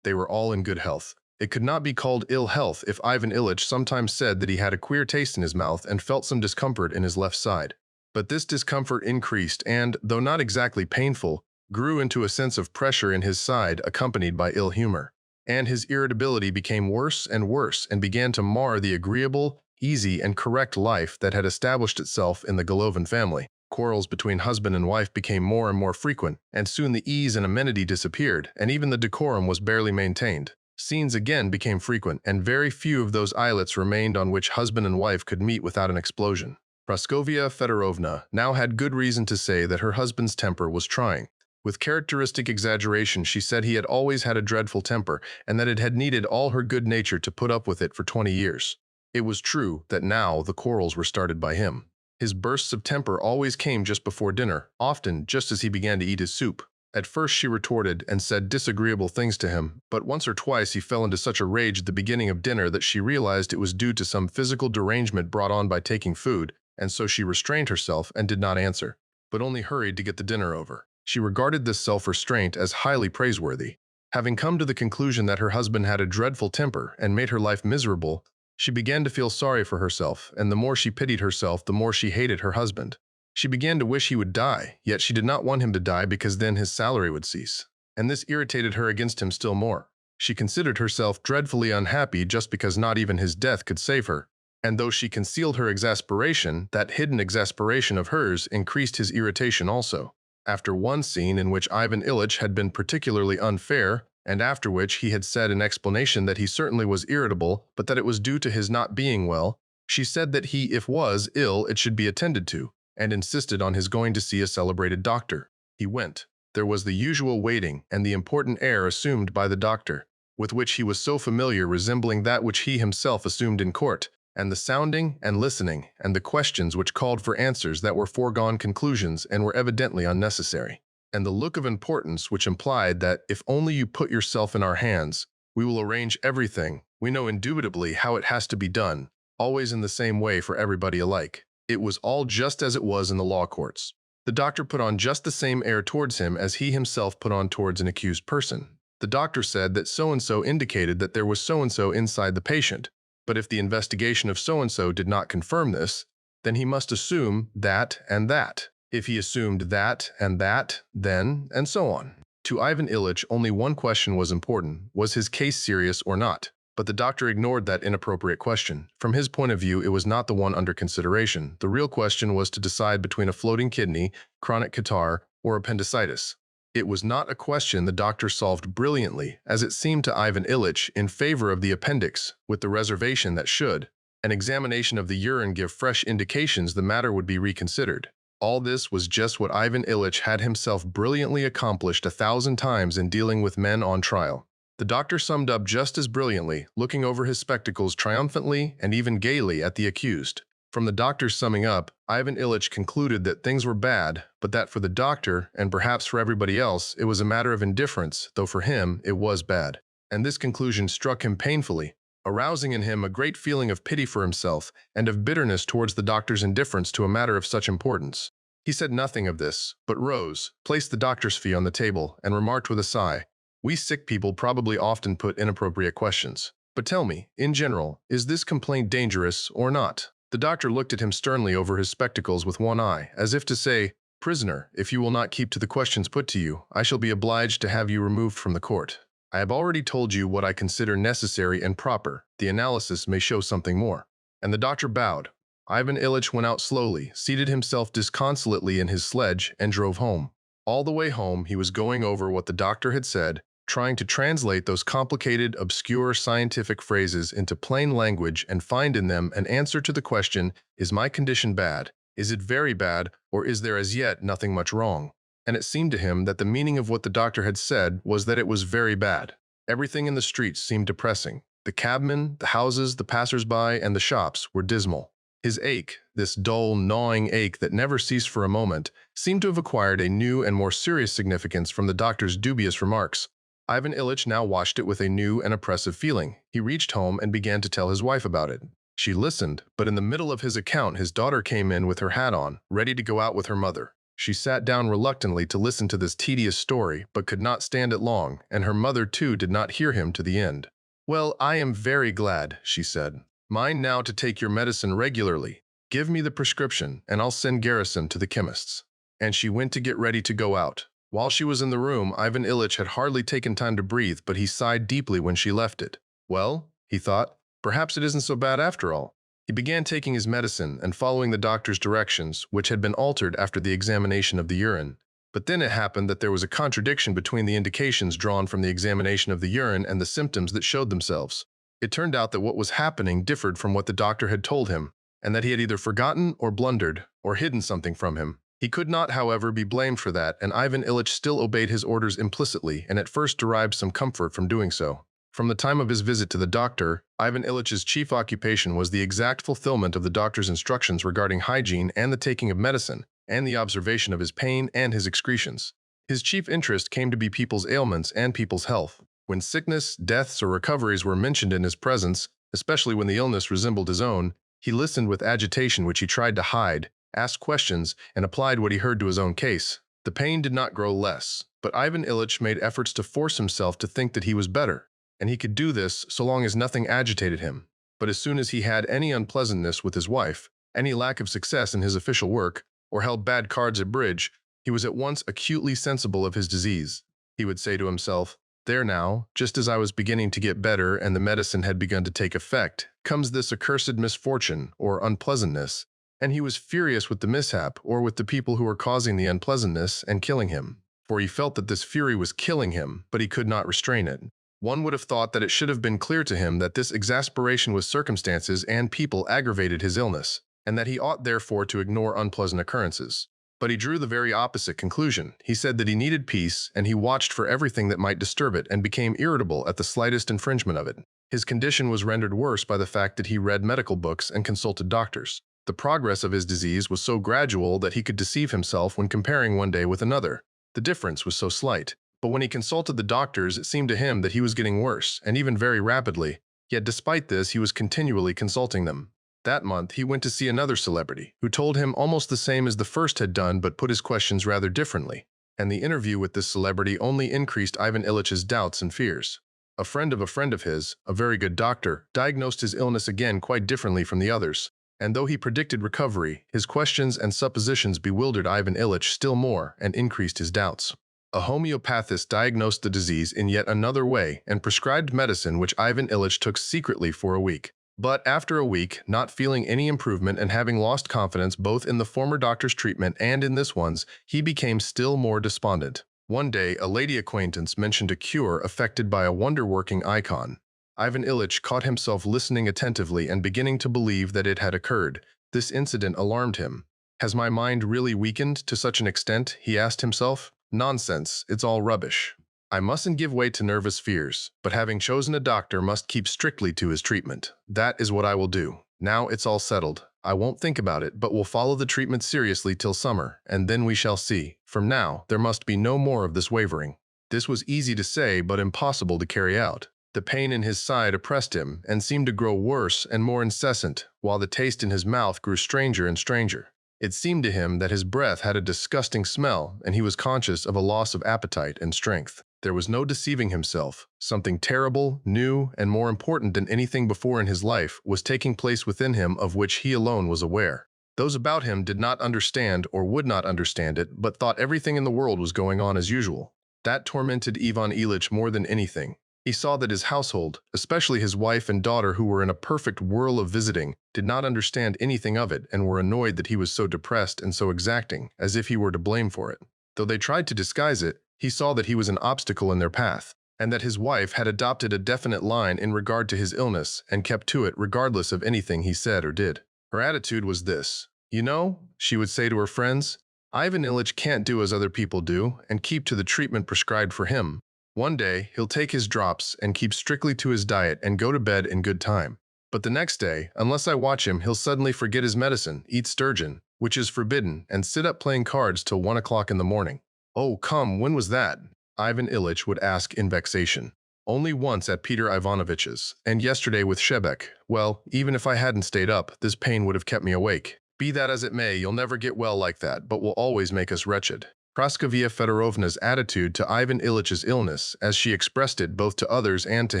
They were all in good health. It could not be called ill health if Ivan Ilyich sometimes said that he had a queer taste in his mouth and felt some discomfort in his left side. But this discomfort increased and, though not exactly painful, grew into a sense of pressure in his side accompanied by ill humor. And his irritability became worse and began to mar the agreeable, easy, and correct life that had established itself in the Golovin family. Quarrels between husband and wife became more and more frequent, and soon the ease and amenity disappeared, and even the decorum was barely maintained. Scenes again became frequent, and very few of those islets remained on which husband and wife could meet without an explosion. Praskovia Fedorovna now had good reason to say that her husband's temper was trying. With characteristic exaggeration, she said he had always had a dreadful temper, and that it had needed all her good nature to put up with it for 20 years. It was true that now the quarrels were started by him. His bursts of temper always came just before dinner, often just as he began to eat his soup. At first she retorted and said disagreeable things to him, but once or twice he fell into such a rage at the beginning of dinner that she realized it was due to some physical derangement brought on by taking food, and so she restrained herself and did not answer, but only hurried to get the dinner over. She regarded this self-restraint as highly praiseworthy. Having come to the conclusion that her husband had a dreadful temper and made her life miserable, she began to feel sorry for herself, and the more she pitied herself, the more she hated her husband. She began to wish he would die, yet she did not want him to die because then his salary would cease. And this irritated her against him still more. She considered herself dreadfully unhappy just because not even his death could save her. And though she concealed her exasperation, that hidden exasperation of hers increased his irritation also. After one scene in which Ivan Ilyich had been particularly unfair, and after which he had said in explanation that he certainly was irritable, but that it was due to his not being well, she said that he, if was ill, it should be attended to, and insisted on his going to see a celebrated doctor. He went. There was the usual waiting and the important air assumed by the doctor, with which he was so familiar, resembling that which he himself assumed in court, and the sounding and listening, and the questions which called for answers that were foregone conclusions and were evidently unnecessary, and the look of importance which implied that if only you put yourself in our hands, we will arrange everything, we know indubitably how it has to be done, always in the same way for everybody alike. It was all just as it was in the law courts. The doctor put on just the same air towards him as he himself put on towards an accused person. The doctor said that so-and-so indicated that there was so-and-so inside the patient, but if the investigation of so-and-so did not confirm this, then he must assume that and that. If he assumed that and that, then, and so on. To Ivan Ilyich, only one question was important: was his case serious or not? But the doctor ignored that inappropriate question. From his point of view, it was not the one under consideration. The real question was to decide between a floating kidney, chronic catarrh, or appendicitis. It was not a question the doctor solved brilliantly, as it seemed to Ivan Ilyich, in favor of the appendix, with the reservation that should an examination of the urine give fresh indications, the matter would be reconsidered. All this was just what Ivan Ilyich had himself brilliantly accomplished 1,000 times in dealing with men on trial. The doctor summed up just as brilliantly, looking over his spectacles triumphantly and even gaily at the accused. From the doctor's summing up, Ivan Ilyich concluded that things were bad, but that for the doctor, and perhaps for everybody else, it was a matter of indifference, though for him it was bad. And this conclusion struck him painfully, arousing in him a great feeling of pity for himself and of bitterness towards the doctor's indifference to a matter of such importance. He said nothing of this, but rose, placed the doctor's fee on the table, and remarked with a sigh, "We sick people probably often put inappropriate questions. But tell me, in general, is this complaint dangerous or not?" The doctor looked at him sternly over his spectacles with one eye, as if to say, "Prisoner, if you will not keep to the questions put to you, I shall be obliged to have you removed from the court. I have already told you what I consider necessary and proper. The analysis may show something more." And the doctor bowed. Ivan Ilyich went out slowly, seated himself disconsolately in his sledge, and drove home. All the way home he was going over what the doctor had said, trying to translate those complicated, obscure scientific phrases into plain language and find in them an answer to the question, is my condition bad? Is it very bad, or is there as yet nothing much wrong? And it seemed to him that the meaning of what the doctor had said was that it was very bad. Everything in the streets seemed depressing. The cabmen, the houses, the passers-by, and the shops were dismal. His ache, this dull, gnawing ache that never ceased for a moment, seemed to have acquired a new and more serious significance from the doctor's dubious remarks. Ivan Ilyich now watched it with a new and oppressive feeling. He reached home and began to tell his wife about it. She listened, but in the middle of his account his daughter came in with her hat on, ready to go out with her mother. She sat down reluctantly to listen to this tedious story, but could not stand it long, and her mother too did not hear him to the end. "Well, I am very glad," she said. "Mind now to take your medicine regularly. Give me the prescription, and I'll send Garrison to the chemist's." And she went to get ready to go out. While she was in the room, Ivan Ilyich had hardly taken time to breathe, but he sighed deeply when she left it. Well, he thought, perhaps it isn't so bad after all. He began taking his medicine and following the doctor's directions, which had been altered after the examination of the urine. But then it happened that there was a contradiction between the indications drawn from the examination of the urine and the symptoms that showed themselves. It turned out that what was happening differed from what the doctor had told him, and that he had either forgotten or blundered, or hidden something from him. He could not, however, be blamed for that, and Ivan Ilyich still obeyed his orders implicitly and at first derived some comfort from doing so. From the time of his visit to the doctor, Ivan Ilych's chief occupation was the exact fulfillment of the doctor's instructions regarding hygiene and the taking of medicine, and the observation of his pain and his excretions. His chief interest came to be people's ailments and people's health. When sickness, deaths, or recoveries were mentioned in his presence, especially when the illness resembled his own, he listened with agitation which he tried to hide, asked questions, and applied what he heard to his own case. The pain did not grow less, but Ivan Ilyich made efforts to force himself to think that he was better, and he could do this so long as nothing agitated him. But as soon as he had any unpleasantness with his wife, any lack of success in his official work, or held bad cards at bridge, he was at once acutely sensible of his disease. He would say to himself, "There now, just as I was beginning to get better and the medicine had begun to take effect, comes this accursed misfortune or unpleasantness." And he was furious with the mishap or with the people who were causing the unpleasantness and killing him. For he felt that this fury was killing him, but he could not restrain it. One would have thought that it should have been clear to him that this exasperation with circumstances and people aggravated his illness, and that he ought therefore to ignore unpleasant occurrences. But he drew the very opposite conclusion. He said that he needed peace, and he watched for everything that might disturb it and became irritable at the slightest infringement of it. His condition was rendered worse by the fact that he read medical books and consulted doctors. The progress of his disease was so gradual that he could deceive himself when comparing one day with another. The difference was so slight. But when he consulted the doctors, it seemed to him that he was getting worse, and even very rapidly. Yet despite this, he was continually consulting them. That month, he went to see another celebrity, who told him almost the same as the first had done but put his questions rather differently. And the interview with this celebrity only increased Ivan Ilych's doubts and fears. A friend of his, a very good doctor, diagnosed his illness again quite differently from the others. And though he predicted recovery, his questions and suppositions bewildered Ivan Ilyich still more and increased his doubts. A homeopathist diagnosed the disease in yet another way and prescribed medicine which Ivan Ilyich took secretly for a week. But after a week, not feeling any improvement and having lost confidence both in the former doctor's treatment and in this one's, he became still more despondent. One day, a lady acquaintance mentioned a cure effected by a wonder-working icon. Ivan Ilyich caught himself listening attentively and beginning to believe that it had occurred. This incident alarmed him. "Has my mind really weakened to such an extent?" he asked himself. "Nonsense, it's all rubbish. I mustn't give way to nervous fears, but having chosen a doctor must keep strictly to his treatment. That is what I will do. Now it's all settled. I won't think about it, but will follow the treatment seriously till summer, and then we shall see. From now, there must be no more of this wavering." This was easy to say, but impossible to carry out. The pain in his side oppressed him and seemed to grow worse and more incessant, while the taste in his mouth grew stranger and stranger. It seemed to him that his breath had a disgusting smell, and he was conscious of a loss of appetite and strength. There was no deceiving himself. Something terrible, new, and more important than anything before in his life was taking place within him of which he alone was aware. Those about him did not understand or would not understand it, but thought everything in the world was going on as usual. That tormented Ivan Ilyich more than anything. He saw that his household, especially his wife and daughter who were in a perfect whirl of visiting, did not understand anything of it and were annoyed that he was so depressed and so exacting, as if he were to blame for it. Though they tried to disguise it, he saw that he was an obstacle in their path, and that his wife had adopted a definite line in regard to his illness and kept to it regardless of anything he said or did. Her attitude was this: "You know," she would say to her friends, "Ivan Ilyich can't do as other people do and keep to the treatment prescribed for him. One day, he'll take his drops and keep strictly to his diet and go to bed in good time. But the next day, unless I watch him, he'll suddenly forget his medicine, eat sturgeon, which is forbidden, and sit up playing cards till 1 o'clock in the morning." "Oh, come, when was that?" Ivan Ilyich would ask in vexation. "Only once at Peter Ivanovich's, and yesterday with Shebek. Well, even if I hadn't stayed up, this pain would have kept me awake. Be that as it may, you'll never get well like that, but will always make us wretched." Praskovia Fedorovna's attitude to Ivan Ilych's illness, as she expressed it both to others and to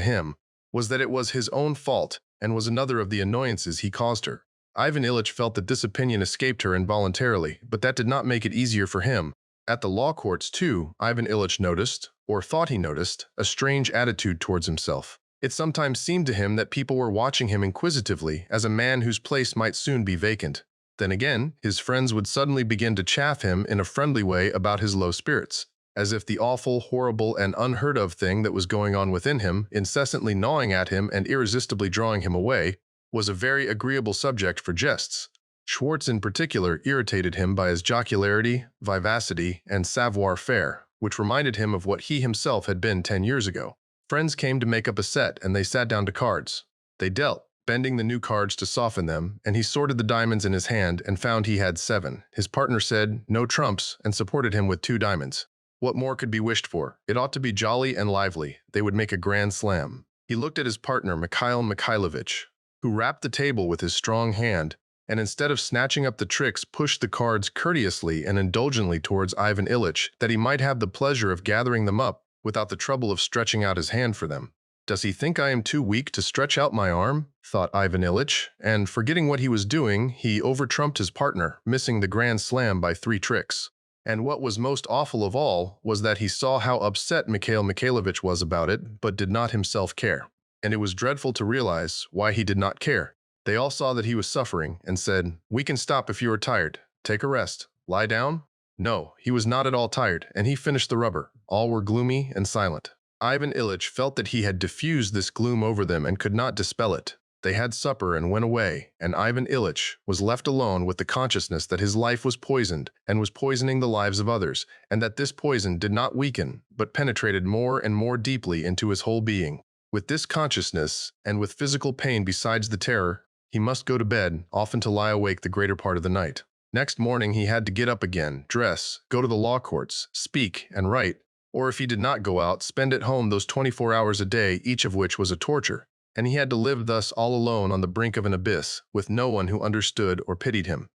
him, was that it was his own fault and was another of the annoyances he caused her. Ivan Ilyich felt that this opinion escaped her involuntarily, but that did not make it easier for him. At the law courts, too, Ivan Ilyich noticed, or thought he noticed, a strange attitude towards himself. It sometimes seemed to him that people were watching him inquisitively as a man whose place might soon be vacant. Then again, his friends would suddenly begin to chaff him in a friendly way about his low spirits, as if the awful, horrible, and unheard-of thing that was going on within him, incessantly gnawing at him and irresistibly drawing him away, was a very agreeable subject for jests. Schwartz in particular irritated him by his jocularity, vivacity, and savoir-faire, which reminded him of what he himself had been 10 years ago. Friends came to make up a set, and they sat down to cards. They dealt, bending the new cards to soften them, and he sorted the diamonds in his hand and found he had 7. His partner said, "No trumps," and supported him with 2 diamonds. What more could be wished for? It ought to be jolly and lively. They would make a grand slam. He looked at his partner, Mikhail Mikhailovich, who rapped the table with his strong hand, and instead of snatching up the tricks, pushed the cards courteously and indulgently towards Ivan Ilyich, that he might have the pleasure of gathering them up without the trouble of stretching out his hand for them. "Does he think I am too weak to stretch out my arm?" thought Ivan Ilyich, and forgetting what he was doing, he overtrumped his partner, missing the grand slam by 3 tricks. And what was most awful of all was that he saw how upset Mikhail Mikhailovich was about it, but did not himself care. And it was dreadful to realize why he did not care. They all saw that he was suffering and said, "We can stop if you are tired. Take a rest. Lie down." No, he was not at all tired, and he finished the rubber. All were gloomy and silent. Ivan Ilyich felt that he had diffused this gloom over them and could not dispel it. They had supper and went away, and Ivan Ilyich was left alone with the consciousness that his life was poisoned and was poisoning the lives of others, and that this poison did not weaken, but penetrated more and more deeply into his whole being. With this consciousness, and with physical pain besides the terror, he must go to bed, often to lie awake the greater part of the night. Next morning he had to get up again, dress, go to the law courts, speak, and write, or if he did not go out, spend at home those 24 hours a day, each of which was a torture. And he had to live thus all alone on the brink of an abyss, with no one who understood or pitied him.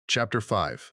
Chapter 5.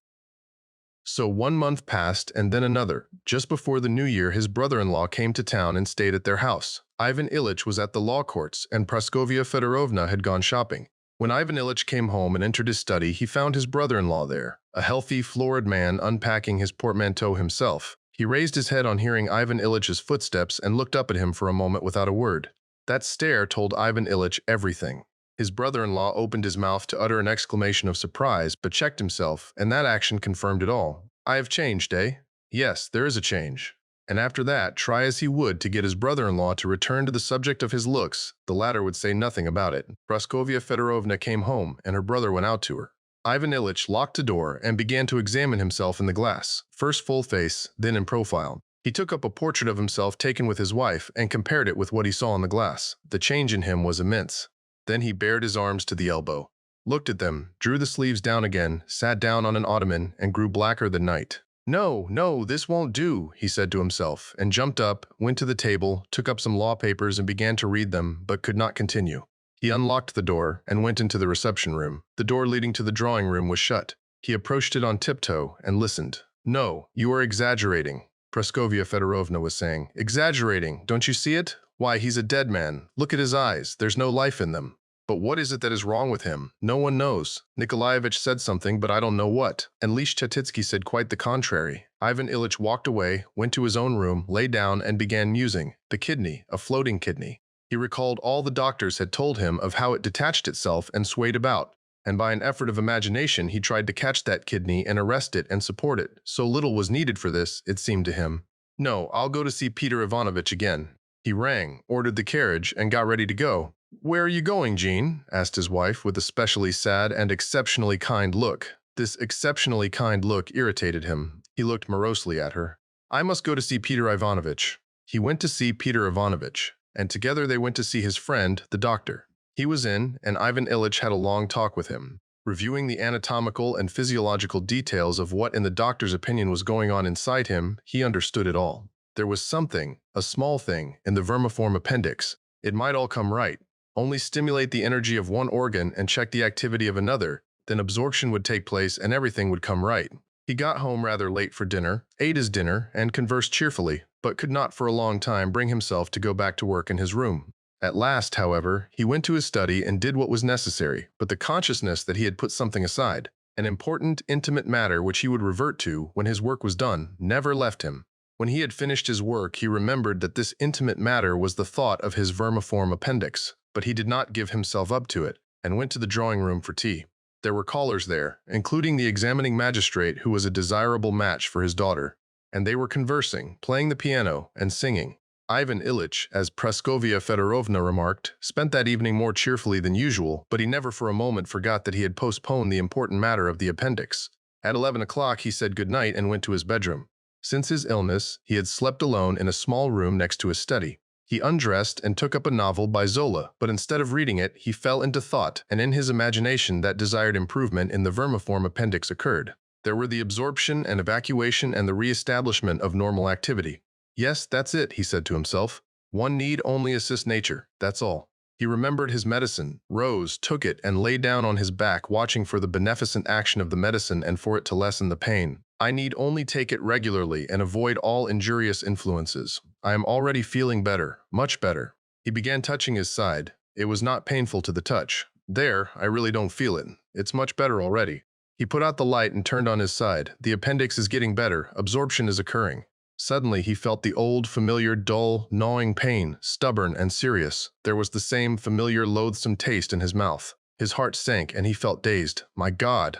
So 1 month passed, and then another. Just before the New Year, his brother-in-law came to town and stayed at their house. Ivan Ilyich was at the law courts, and Praskovia Fedorovna had gone shopping. When Ivan Ilyich came home and entered his study, he found his brother-in-law there, a healthy, florid man unpacking his portmanteau himself. He raised his head on hearing Ivan Ilych's footsteps and looked up at him for a moment without a word. That stare told Ivan Ilyich everything. His brother-in-law opened his mouth to utter an exclamation of surprise, but checked himself, and that action confirmed it all. "I have changed, eh?" "Yes, there is a change." And after that, try as he would to get his brother-in-law to return to the subject of his looks, the latter would say nothing about it. Praskovia Fedorovna came home, and her brother went out to her. Ivan Ilyich locked the door and began to examine himself in the glass, first full face, then in profile. He took up a portrait of himself taken with his wife and compared it with what he saw in the glass. The change in him was immense. Then he bared his arms to the elbow, looked at them, drew the sleeves down again, sat down on an ottoman, and grew blacker than night. "No, no, this won't do," he said to himself, and jumped up, went to the table, took up some law papers and began to read them, but could not continue. He unlocked the door and went into the reception room. The door leading to the drawing room was shut. He approached it on tiptoe and listened. "No, you are exaggerating," Praskovia Fedorovna was saying. "Exaggerating, don't you see it? Why, he's a dead man. Look at his eyes, there's no life in them." "But what is it that is wrong with him? No one knows. Nikolaevich said something, but I don't know what." And Lich Chetitsky said quite the contrary. Ivan Ilyich walked away, went to his own room, lay down, and began musing. The kidney, a floating kidney. He recalled all the doctors had told him of how it detached itself and swayed about, and by an effort of imagination he tried to catch that kidney and arrest it and support it. So little was needed for this, it seemed to him. No, I'll go to see Peter Ivanovich again. He rang, ordered the carriage, and got ready to go. Where are you going, Jean? Asked his wife with a specially sad and exceptionally kind look. This exceptionally kind look irritated him. He looked morosely at her. I must go to see Peter Ivanovich. He went to see Peter Ivanovich, and together they went to see his friend, the doctor. He was in, and Ivan Ilyich had a long talk with him, reviewing the anatomical and physiological details of what in the doctor's opinion was going on inside him. He understood it all. There was something, a small thing, in the vermiform appendix. It might all come right. Only stimulate the energy of one organ and check the activity of another, then absorption would take place and everything would come right. He got home rather late for dinner, ate his dinner, and conversed cheerfully, but could not for a long time bring himself to go back to work in his room. At last, however, he went to his study and did what was necessary, but the consciousness that he had put something aside, an important, intimate matter which he would revert to when his work was done, never left him. When he had finished his work, he remembered that this intimate matter was the thought of his vermiform appendix, but he did not give himself up to it, and went to the drawing room for tea. There were callers there, including the examining magistrate who was a desirable match for his daughter, and they were conversing, playing the piano, and singing. Ivan Ilyich, as Praskovia Fedorovna remarked, spent that evening more cheerfully than usual, but he never for a moment forgot that he had postponed the important matter of the appendix. At 11 o'clock he said good night and went to his bedroom. Since his illness, he had slept alone in a small room next to his study. He undressed and took up a novel by Zola, but instead of reading it, he fell into thought, and in his imagination that desired improvement in the vermiform appendix occurred. There were the absorption and evacuation and the re-establishment of normal activity. Yes, that's it, he said to himself. One need only assist nature, that's all. He remembered his medicine, rose, took it, and lay down on his back watching for the beneficent action of the medicine and for it to lessen the pain. I need only take it regularly and avoid all injurious influences. I am already feeling better, much better. He began touching his side. It was not painful to the touch. There, I really don't feel it. It's much better already. He put out the light and turned on his side. The appendix is getting better. Absorption is occurring. Suddenly he felt the old, familiar, dull, gnawing pain, stubborn and serious. There was the same familiar, loathsome taste in his mouth. His heart sank and he felt dazed. My God,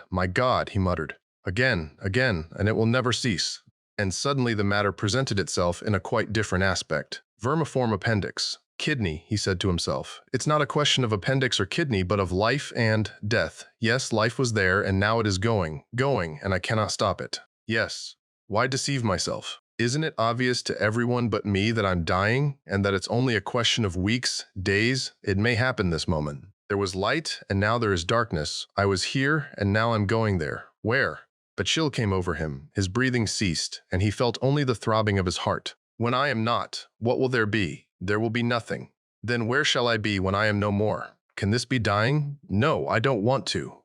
he muttered. Again, and it will never cease. And suddenly the matter presented itself in a quite different aspect. Vermiform appendix. Kidney, he said to himself. It's not a question of appendix or kidney, but of life and death. Yes, life was there, and now it is going, and I cannot stop it. Yes. Why deceive myself? Isn't it obvious to everyone but me that I'm dying, and that it's only a question of weeks, days? It may happen this moment. There was light, and now there is darkness. I was here, and now I'm going there. Where? A chill came over him, his breathing ceased, and he felt only the throbbing of his heart. When I am not, what will there be? There will be nothing. Then where shall I be when I am no more? Can this be dying? No, I don't want to.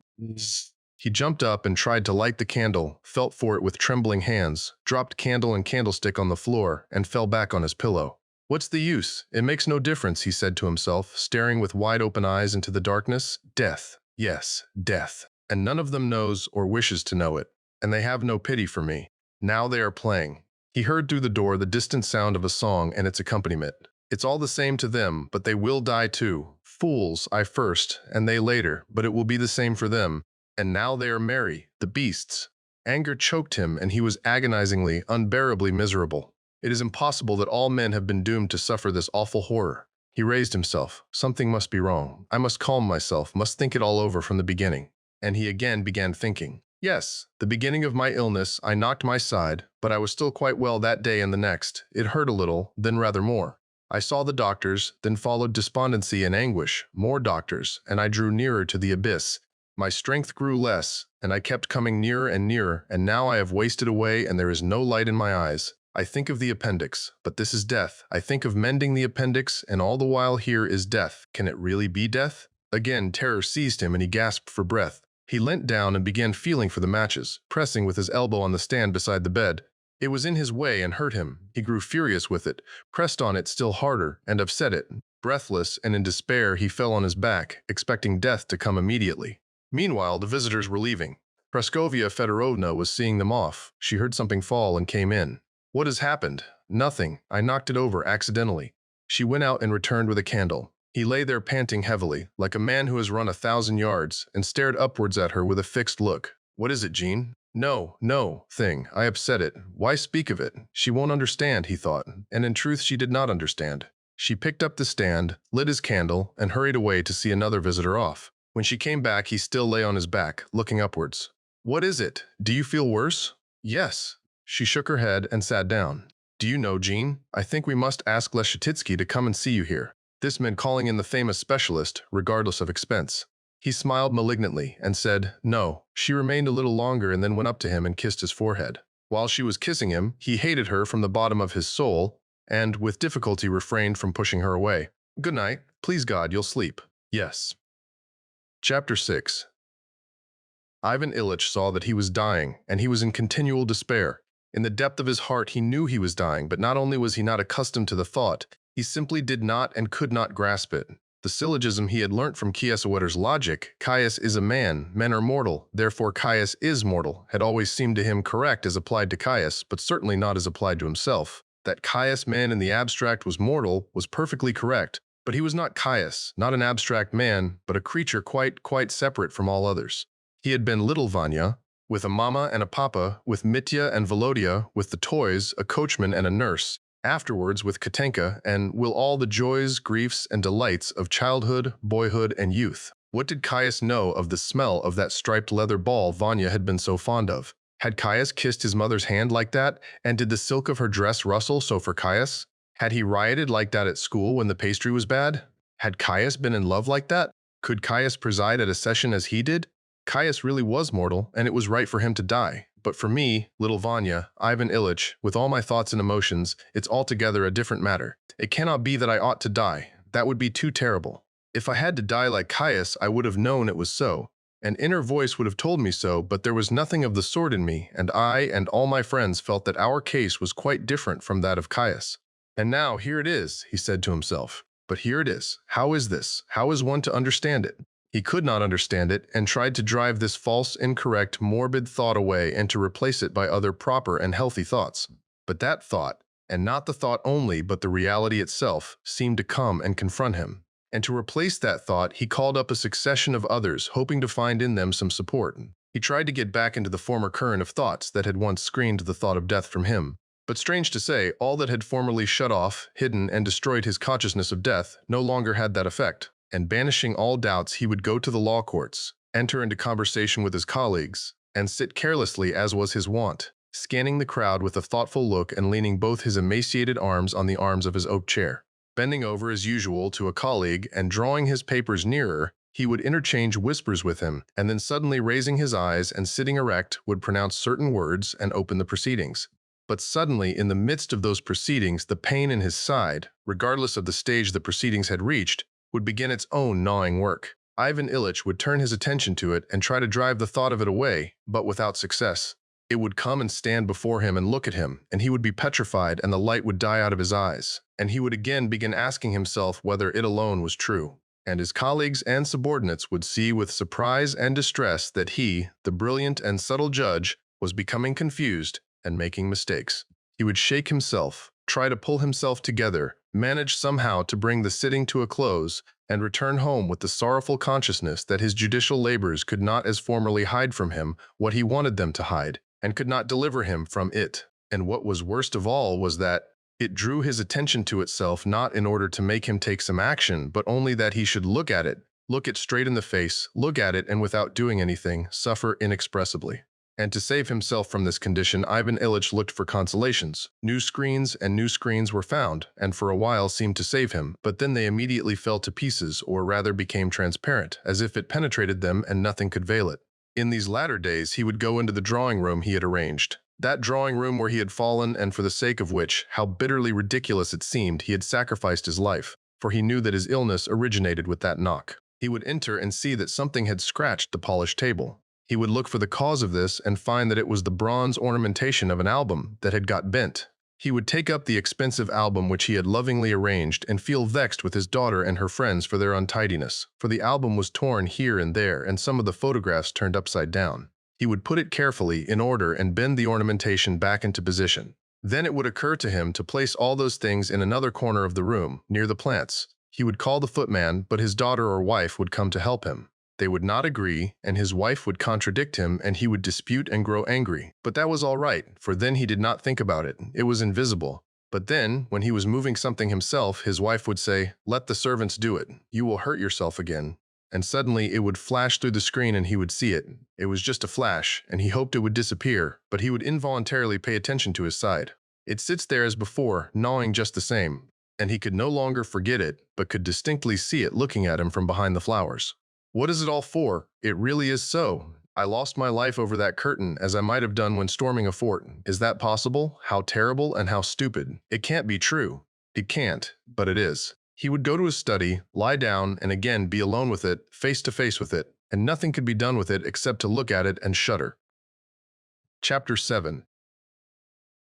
He jumped up and tried to light the candle, felt for it with trembling hands, dropped candle and candlestick on the floor, and fell back on his pillow. What's the use? It makes no difference, he said to himself, staring with wide-open eyes into the darkness. Death. Yes, death. And none of them knows or wishes to know it. And they have no pity for me. Now they are playing. He heard through the door the distant sound of a song and its accompaniment. It's all the same to them, but they will die too. Fools, I first, and they later, but it will be the same for them. And now they are merry, the beasts. Anger choked him, and he was agonizingly, unbearably miserable. It is impossible that all men have been doomed to suffer this awful horror. He raised himself. Something must be wrong. I must calm myself, must think it all over from the beginning. And he again began thinking. Yes, the beginning of my illness, I knocked my side, but I was still quite well that day and the next. It hurt a little, then rather more. I saw the doctors, then followed despondency and anguish, more doctors, and I drew nearer to the abyss. My strength grew less, and I kept coming nearer, and now I have wasted away and there is no light in my eyes. I think of the appendix, but this is death. I think of mending the appendix, and all the while here is death. Can it really be death? Again terror seized him and he gasped for breath. He leant down and began feeling for the matches, pressing with his elbow on the stand beside the bed. It was in his way and hurt him. He grew furious with it, pressed on it still harder, and upset it. Breathless and in despair, he fell on his back, expecting death to come immediately. Meanwhile, the visitors were leaving. Praskovia Fedorovna was seeing them off. She heard something fall and came in. What has happened? Nothing. I knocked it over accidentally. She went out and returned with a candle. He lay there panting heavily, like a man who has run 1,000 yards, and stared upwards at her with a fixed look. What is it, Jean? No, no, thing, I upset it. Why speak of it? She won't understand, he thought, and in truth she did not understand. She picked up the stand, lit his candle, and hurried away to see another visitor off. When she came back, he still lay on his back, looking upwards. What is it? Do you feel worse? Yes. She shook her head and sat down. Do you know, Jean? I think we must ask Leshetitsky to come and see you here. This meant calling in the famous specialist, regardless of expense. He smiled malignantly and said, no. She remained a little longer and then went up to him and kissed his forehead. While she was kissing him, he hated her from the bottom of his soul and, with difficulty, refrained from pushing her away. Good night. Please God, you'll sleep. Yes. Chapter 6. Ivan Ilyich saw that he was dying, and he was in continual despair. In the depth of his heart, he knew he was dying, but not only was he not accustomed to the thought, he simply did not and could not grasp it. The syllogism he had learnt from Kiesewetters' logic, Caius is a man, men are mortal, therefore Caius is mortal, had always seemed to him correct as applied to Caius, but certainly not as applied to himself. That Caius, man in the abstract, was mortal was perfectly correct, but he was not Caius, not an abstract man, but a creature quite separate from all others. He had been little Vanya, with a mama and a papa, with Mitya and Volodya, with the toys, a coachman and a nurse, afterwards with Katenka, and will all the joys, griefs, and delights of childhood, boyhood, and youth. What did Caius know of the smell of that striped leather ball Vanya had been so fond of? Had Caius kissed his mother's hand like that, and did the silk of her dress rustle so for Caius? Had he rioted like that at school when the pastry was bad? Had Caius been in love like that? Could Caius preside at a session as he did? Caius really was mortal, and it was right for him to die. But for me, little Vanya, Ivan Ilyich, with all my thoughts and emotions, it's altogether a different matter. It cannot be that I ought to die. That would be too terrible. If I had to die like Caius, I would have known it was so. An inner voice would have told me so, but there was nothing of the sort in me, and I and all my friends felt that our case was quite different from that of Caius. And now here it is, he said to himself. But here it is. How is this? How is one to understand it? He could not understand it, and tried to drive this false, incorrect, morbid thought away and to replace it by other proper and healthy thoughts. But that thought, and not the thought only but the reality itself, seemed to come and confront him. And to replace that thought, he called up a succession of others, hoping to find in them some support. He tried to get back into the former current of thoughts that had once screened the thought of death from him. But strange to say, all that had formerly shut off, hidden, and destroyed his consciousness of death no longer had that effect. And banishing all doubts, he would go to the law courts, enter into conversation with his colleagues, and sit carelessly as was his wont, scanning the crowd with a thoughtful look and leaning both his emaciated arms on the arms of his oak chair. Bending over as usual to a colleague and drawing his papers nearer, he would interchange whispers with him, and then suddenly raising his eyes and sitting erect would pronounce certain words and open the proceedings. But suddenly, in the midst of those proceedings, the pain in his side, regardless of the stage the proceedings had reached, would begin its own gnawing work. Ivan Ilyich would turn his attention to it and try to drive the thought of it away, but without success. It would come and stand before him and look at him, and he would be petrified and the light would die out of his eyes, and he would again begin asking himself whether it alone was true. And his colleagues and subordinates would see with surprise and distress that he, the brilliant and subtle judge, was becoming confused and making mistakes. He would shake himself, try to pull himself together, manage somehow to bring the sitting to a close, and return home with the sorrowful consciousness that his judicial labors could not as formerly hide from him what he wanted them to hide, and could not deliver him from it. And what was worst of all was that it drew his attention to itself not in order to make him take some action, but only that he should look at it, look it straight in the face, look at it, and without doing anything, suffer inexpressibly. And to save himself from this condition, Ivan Ilyich looked for consolations. New screens were found, and for a while seemed to save him, but then they immediately fell to pieces, or rather became transparent, as if it penetrated them and nothing could veil it. In these latter days, he would go into the drawing room he had arranged. That drawing room where he had fallen and for the sake of which, how bitterly ridiculous it seemed, he had sacrificed his life, for he knew that his illness originated with that knock. He would enter and see that something had scratched the polished table. He would look for the cause of this and find that it was the bronze ornamentation of an album that had got bent. He would take up the expensive album which he had lovingly arranged and feel vexed with his daughter and her friends for their untidiness, for the album was torn here and there and some of the photographs turned upside down. He would put it carefully in order and bend the ornamentation back into position. Then it would occur to him to place all those things in another corner of the room, near the plants. He would call the footman, but his daughter or wife would come to help him. They would not agree, and his wife would contradict him, and he would dispute and grow angry. But that was all right, for then he did not think about it. It was invisible. But then, when he was moving something himself, his wife would say, "Let the servants do it. You will hurt yourself again." And suddenly it would flash through the screen and he would see it. It was just a flash, and he hoped it would disappear, but he would involuntarily pay attention to his side. It sits there as before, gnawing just the same, and he could no longer forget it, but could distinctly see it looking at him from behind the flowers. What is it all for? It really is so. I lost my life over that curtain, as I might have done when storming a fort. Is that possible? How terrible and how stupid. It can't be true. It can't, but it is. He would go to his study, lie down, and again be alone with it, face to face with it, and nothing could be done with it except to look at it and shudder. Chapter 7.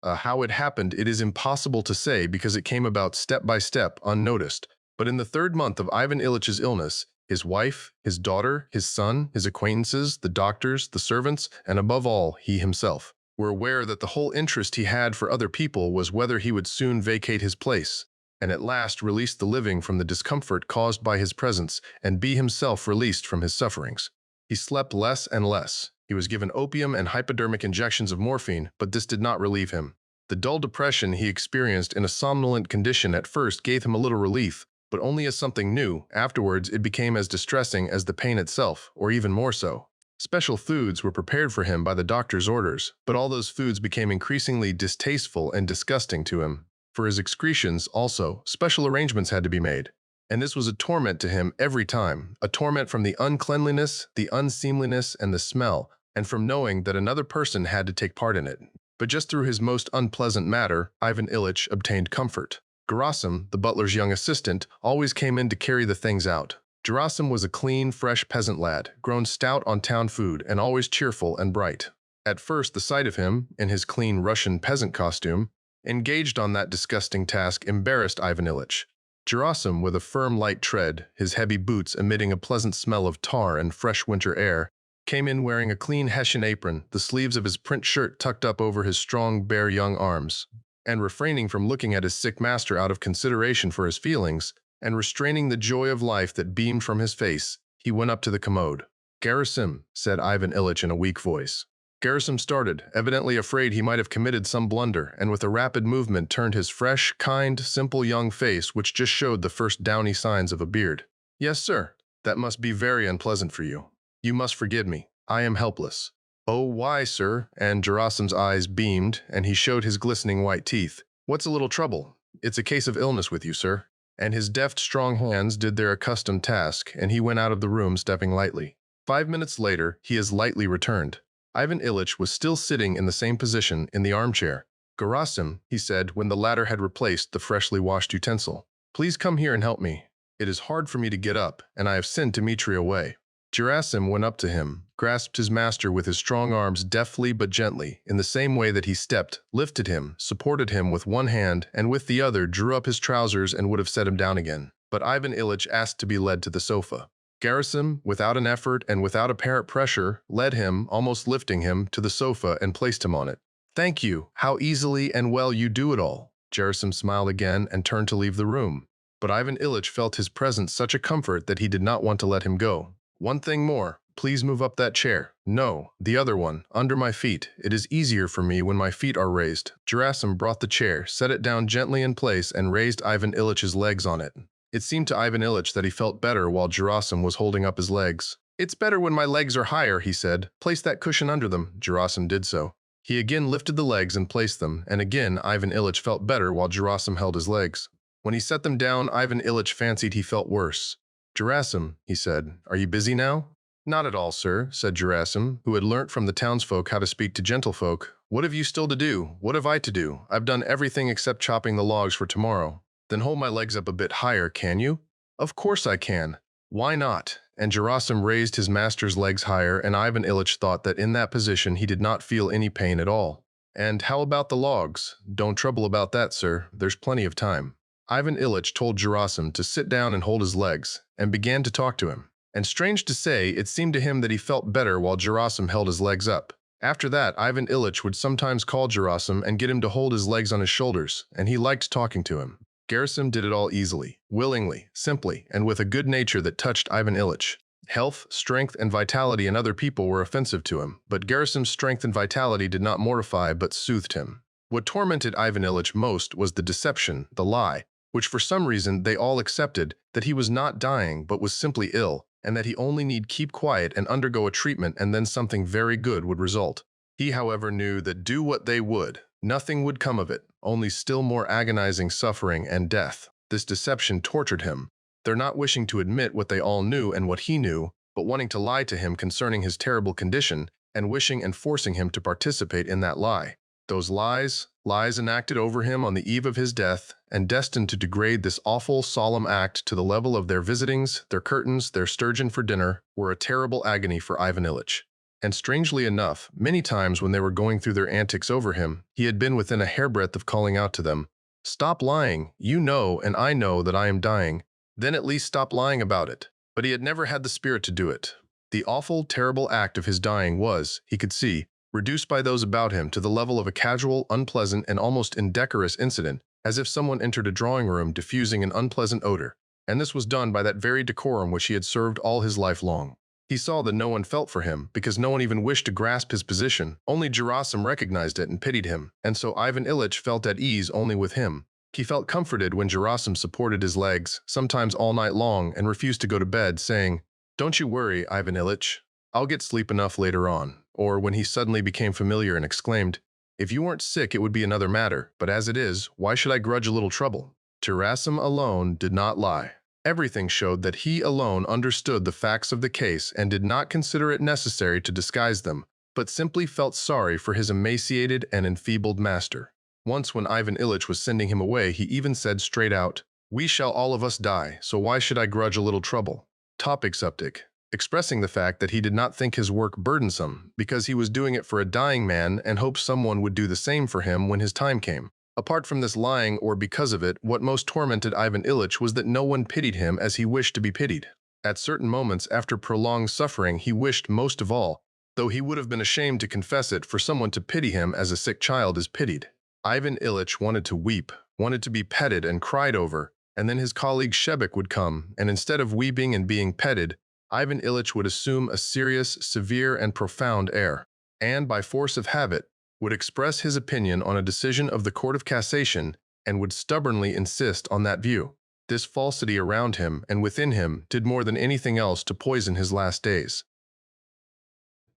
How it happened, it is impossible to say because it came about step by step, unnoticed. But in the 3rd month of Ivan Ilyich's illness, his wife, his daughter, his son, his acquaintances, the doctors, the servants, and above all, he himself, were aware that the whole interest he had for other people was whether he would soon vacate his place, and at last release the living from the discomfort caused by his presence, and be himself released from his sufferings. He slept less and less. He was given opium and hypodermic injections of morphine, but this did not relieve him. The dull depression he experienced in a somnolent condition at first gave him a little relief, but only as something new. Afterwards, it became as distressing as the pain itself, or even more so. Special foods were prepared for him by the doctor's orders, but all those foods became increasingly distasteful and disgusting to him. For his excretions, also, special arrangements had to be made. And this was a torment to him every time, a torment from the uncleanliness, the unseemliness, and the smell, and from knowing that another person had to take part in it. But just through his most unpleasant matter, Ivan Ilyich obtained comfort. Gerasim, the butler's young assistant, always came in to carry the things out. Gerasim was a clean, fresh peasant lad, grown stout on town food, and always cheerful and bright. At first, the sight of him, in his clean Russian peasant costume, engaged on that disgusting task, embarrassed Ivan Ilyich. Gerasim, with a firm, light tread, his heavy boots emitting a pleasant smell of tar and fresh winter air, came in wearing a clean Hessian apron, the sleeves of his print shirt tucked up over his strong, bare young arms. And refraining from looking at his sick master out of consideration for his feelings, and restraining the joy of life that beamed from his face, he went up to the commode. "Gerasim," said Ivan Ilyich in a weak voice. Gerasim started, evidently afraid he might have committed some blunder, and with a rapid movement turned his fresh, kind, simple young face, which just showed the first downy signs of a beard. "Yes, sir. That must be very unpleasant for you. You must forgive me. I am helpless." "Oh, why, sir?" And Gerasim's eyes beamed, and he showed his glistening white teeth. "What's a little trouble? It's a case of illness with you, sir." And his deft, strong hands did their accustomed task, and he went out of the room stepping lightly. 5 minutes later, he as lightly returned. Ivan Ilyich was still sitting in the same position in the armchair. "Gerasim," he said when the latter had replaced the freshly washed utensil, "please come here and help me. It is hard for me to get up, and I have sent Dmitri away." Gerasim went up to him, grasped his master with his strong arms deftly but gently, in the same way that he stepped, lifted him, supported him with one hand, and with the other drew up his trousers and would have set him down again. But Ivan Ilyich asked to be led to the sofa. Gerasim, without an effort and without apparent pressure, led him, almost lifting him, to the sofa and placed him on it. "Thank you. How easily and well you do it all." Gerasim smiled again and turned to leave the room. But Ivan Ilyich felt his presence such a comfort that he did not want to let him go. "One thing more. Please move up that chair. No, the other one, under my feet. It is easier for me when my feet are raised." Gerasim brought the chair, set it down gently in place, and raised Ivan Ilyич's legs on it. It seemed to Ivan Ilyich that he felt better while Gerasim was holding up his legs. "It's better when my legs are higher," he said. "Place that cushion under them." Gerasim did so. He again lifted the legs and placed them, and again Ivan Ilyich felt better while Gerasim held his legs. When he set them down, Ivan Ilyich fancied he felt worse. "Gerasim," he said, "are you busy now?" "Not at all, sir," said Gerasim, who had learnt from the townsfolk how to speak to gentlefolk. "What have you still to do? What have I to do? I've done everything except chopping the logs for tomorrow." "Then hold my legs up a bit higher, can you?" "Of course I can." "Why not?" And Gerasim raised his master's legs higher, and Ivan Ilyich thought that in that position he did not feel any pain at all. "And how about the logs?" "Don't trouble about that, sir. There's plenty of time." Ivan Ilyich told Gerasim to sit down and hold his legs, and began to talk to him. And strange to say, it seemed to him that he felt better while Gerasim held his legs up. After that, Ivan Ilyich would sometimes call Gerasim and get him to hold his legs on his shoulders, and he liked talking to him. Gerasim did it all easily, willingly, simply, and with a good nature that touched Ivan Ilyich. Health, strength, and vitality in other people were offensive to him, but Gerasim's strength and vitality did not mortify but soothed him. What tormented Ivan Ilyich most was the deception, the lie, which for some reason they all accepted, that he was not dying but was simply ill, and that he only need keep quiet and undergo a treatment and then something very good would result. He, however, knew that do what they would, nothing would come of it, only still more agonizing suffering and death. This deception tortured him. They're not wishing to admit what they all knew and what he knew, but wanting to lie to him concerning his terrible condition, and wishing and forcing him to participate in that lie. Those lies enacted over him on the eve of his death, and destined to degrade this awful, solemn act to the level of their visitings, their curtains, their sturgeon for dinner, were a terrible agony for Ivan Ilyich. And strangely enough, many times when they were going through their antics over him, he had been within a hairbreadth of calling out to them, "Stop lying, you know and I know that I am dying. Then at least stop lying about it." But he had never had the spirit to do it. The awful, terrible act of his dying was, he could see, reduced by those about him to the level of a casual, unpleasant, and almost indecorous incident, as if someone entered a drawing room diffusing an unpleasant odor, and this was done by that very decorum which he had served all his life long. He saw that no one felt for him, because no one even wished to grasp his position. Only Gerasim recognized it and pitied him, and so Ivan Ilyich felt at ease only with him. He felt comforted when Gerasim supported his legs, sometimes all night long, and refused to go to bed, saying, "Don't you worry, Ivan Ilyich. I'll get sleep enough later on." Or when he suddenly became familiar and exclaimed, "If you weren't sick, it would be another matter, but as it is, why should I grudge a little trouble?" Gerasim alone did not lie. Everything showed that he alone understood the facts of the case and did not consider it necessary to disguise them, but simply felt sorry for his emaciated and enfeebled master. Once when Ivan Ilyich was sending him away, he even said straight out, "We shall all of us die, so why should I grudge a little trouble?" Topic subject, expressing the fact that he did not think his work burdensome, because he was doing it for a dying man and hoped someone would do the same for him when his time came. Apart from this lying, or because of it, what most tormented Ivan Ilyich was that no one pitied him as he wished to be pitied. At certain moments after prolonged suffering, he wished most of all, though he would have been ashamed to confess it, for someone to pity him as a sick child is pitied. Ivan Ilyich wanted to weep, wanted to be petted and cried over, and then his colleague Shebek would come, and instead of weeping and being petted, Ivan Ilyich would assume a serious, severe, and profound air, and by force of habit, would express his opinion on a decision of the Court of Cassation and would stubbornly insist on that view. This falsity around him and within him did more than anything else to poison his last days.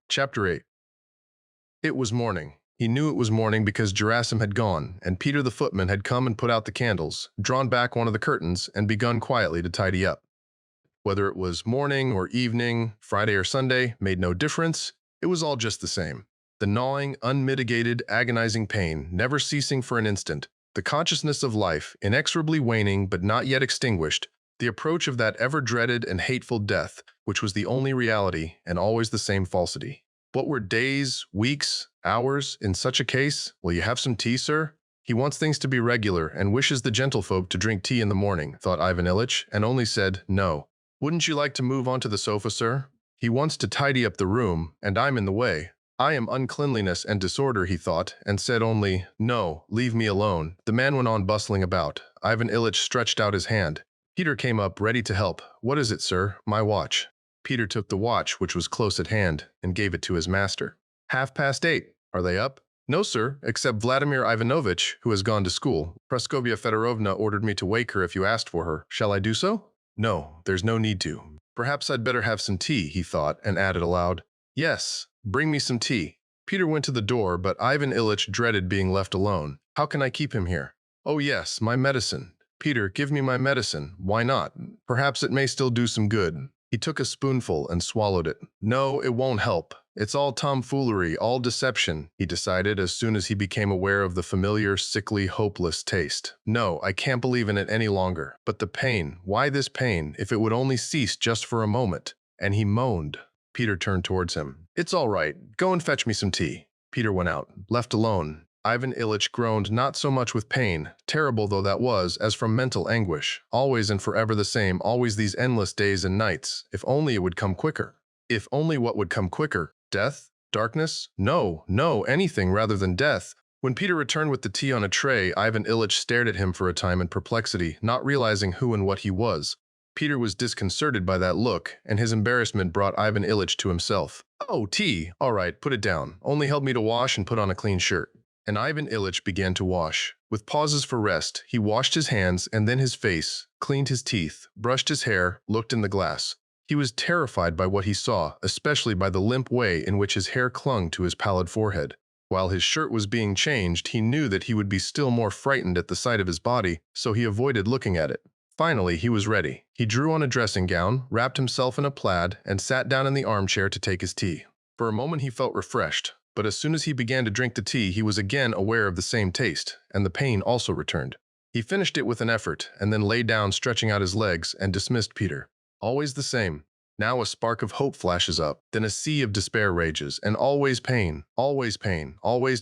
Chapter 8. It was morning. He knew it was morning because Gerasim had gone, and Peter the footman had come and put out the candles, drawn back one of the curtains, and begun quietly to tidy up. Whether it was morning or evening, Friday or Sunday, made no difference. It was all just the same. The gnawing, unmitigated, agonizing pain, never ceasing for an instant, the consciousness of life, inexorably waning but not yet extinguished, the approach of that ever-dreaded and hateful death, which was the only reality and always the same falsity. What were days, weeks, hours in such a case? "Will you have some tea, sir?" He wants things to be regular and wishes the gentlefolk to drink tea in the morning, thought Ivan Ilyich, and only said, "No." "Wouldn't you like to move on to the sofa, sir?" He wants to tidy up the room, and I'm in the way. I am uncleanliness and disorder, he thought, and said only, "No, leave me alone." The man went on bustling about. Ivan Ilyich stretched out his hand. Peter came up, ready to help. "What is it, sir?" "My watch." Peter took the watch, which was close at hand, and gave it to his master. 8:30. Are they up?" "No, sir, except Vladimir Ivanovitch, who has gone to school. Praskovia Fedorovna ordered me to wake her if you asked for her. Shall I do so?" "No, there's no need to." "Perhaps I'd better have some tea," he thought, and added aloud, "Yes, bring me some tea." Peter went to the door, but Ivan Ilyich dreaded being left alone. "How can I keep him here?" "Oh yes, my medicine." "Peter, give me my medicine." "Why not? Perhaps it may still do some good." He took a spoonful and swallowed it. "No, it won't help. It's all tomfoolery, all deception," he decided as soon as he became aware of the familiar, sickly, hopeless taste. "No, I can't believe in it any longer. But the pain, why this pain, if it would only cease just for a moment?" And he moaned. Peter turned towards him. "It's all right. Go and fetch me some tea." Peter went out. Left alone, Ivan Ilyich groaned not so much with pain, terrible though that was, as from mental anguish. Always and forever the same, always these endless days and nights. If only it would come quicker. If only what would come quicker? Death? Darkness? No, no, anything rather than death. When Peter returned with the tea on a tray, Ivan Ilyich stared at him for a time in perplexity, not realizing who and what he was. Peter was disconcerted by that look, and his embarrassment brought Ivan Ilyich to himself. "Oh, tea. All right, put it down. Only help me to wash and put on a clean shirt." And Ivan Ilyich began to wash. With pauses for rest, he washed his hands and then his face, cleaned his teeth, brushed his hair, looked in the glass. He was terrified by what he saw, especially by the limp way in which his hair clung to his pallid forehead. While his shirt was being changed, he knew that he would be still more frightened at the sight of his body, so he avoided looking at it. Finally, he was ready. He drew on a dressing gown, wrapped himself in a plaid, and sat down in the armchair to take his tea. For a moment he felt refreshed, but as soon as he began to drink the tea, he was again aware of the same taste, and the pain also returned. He finished it with an effort, and then lay down stretching out his legs and dismissed Peter. Always the same. Now a spark of hope flashes up, then a sea of despair rages, and always pain, always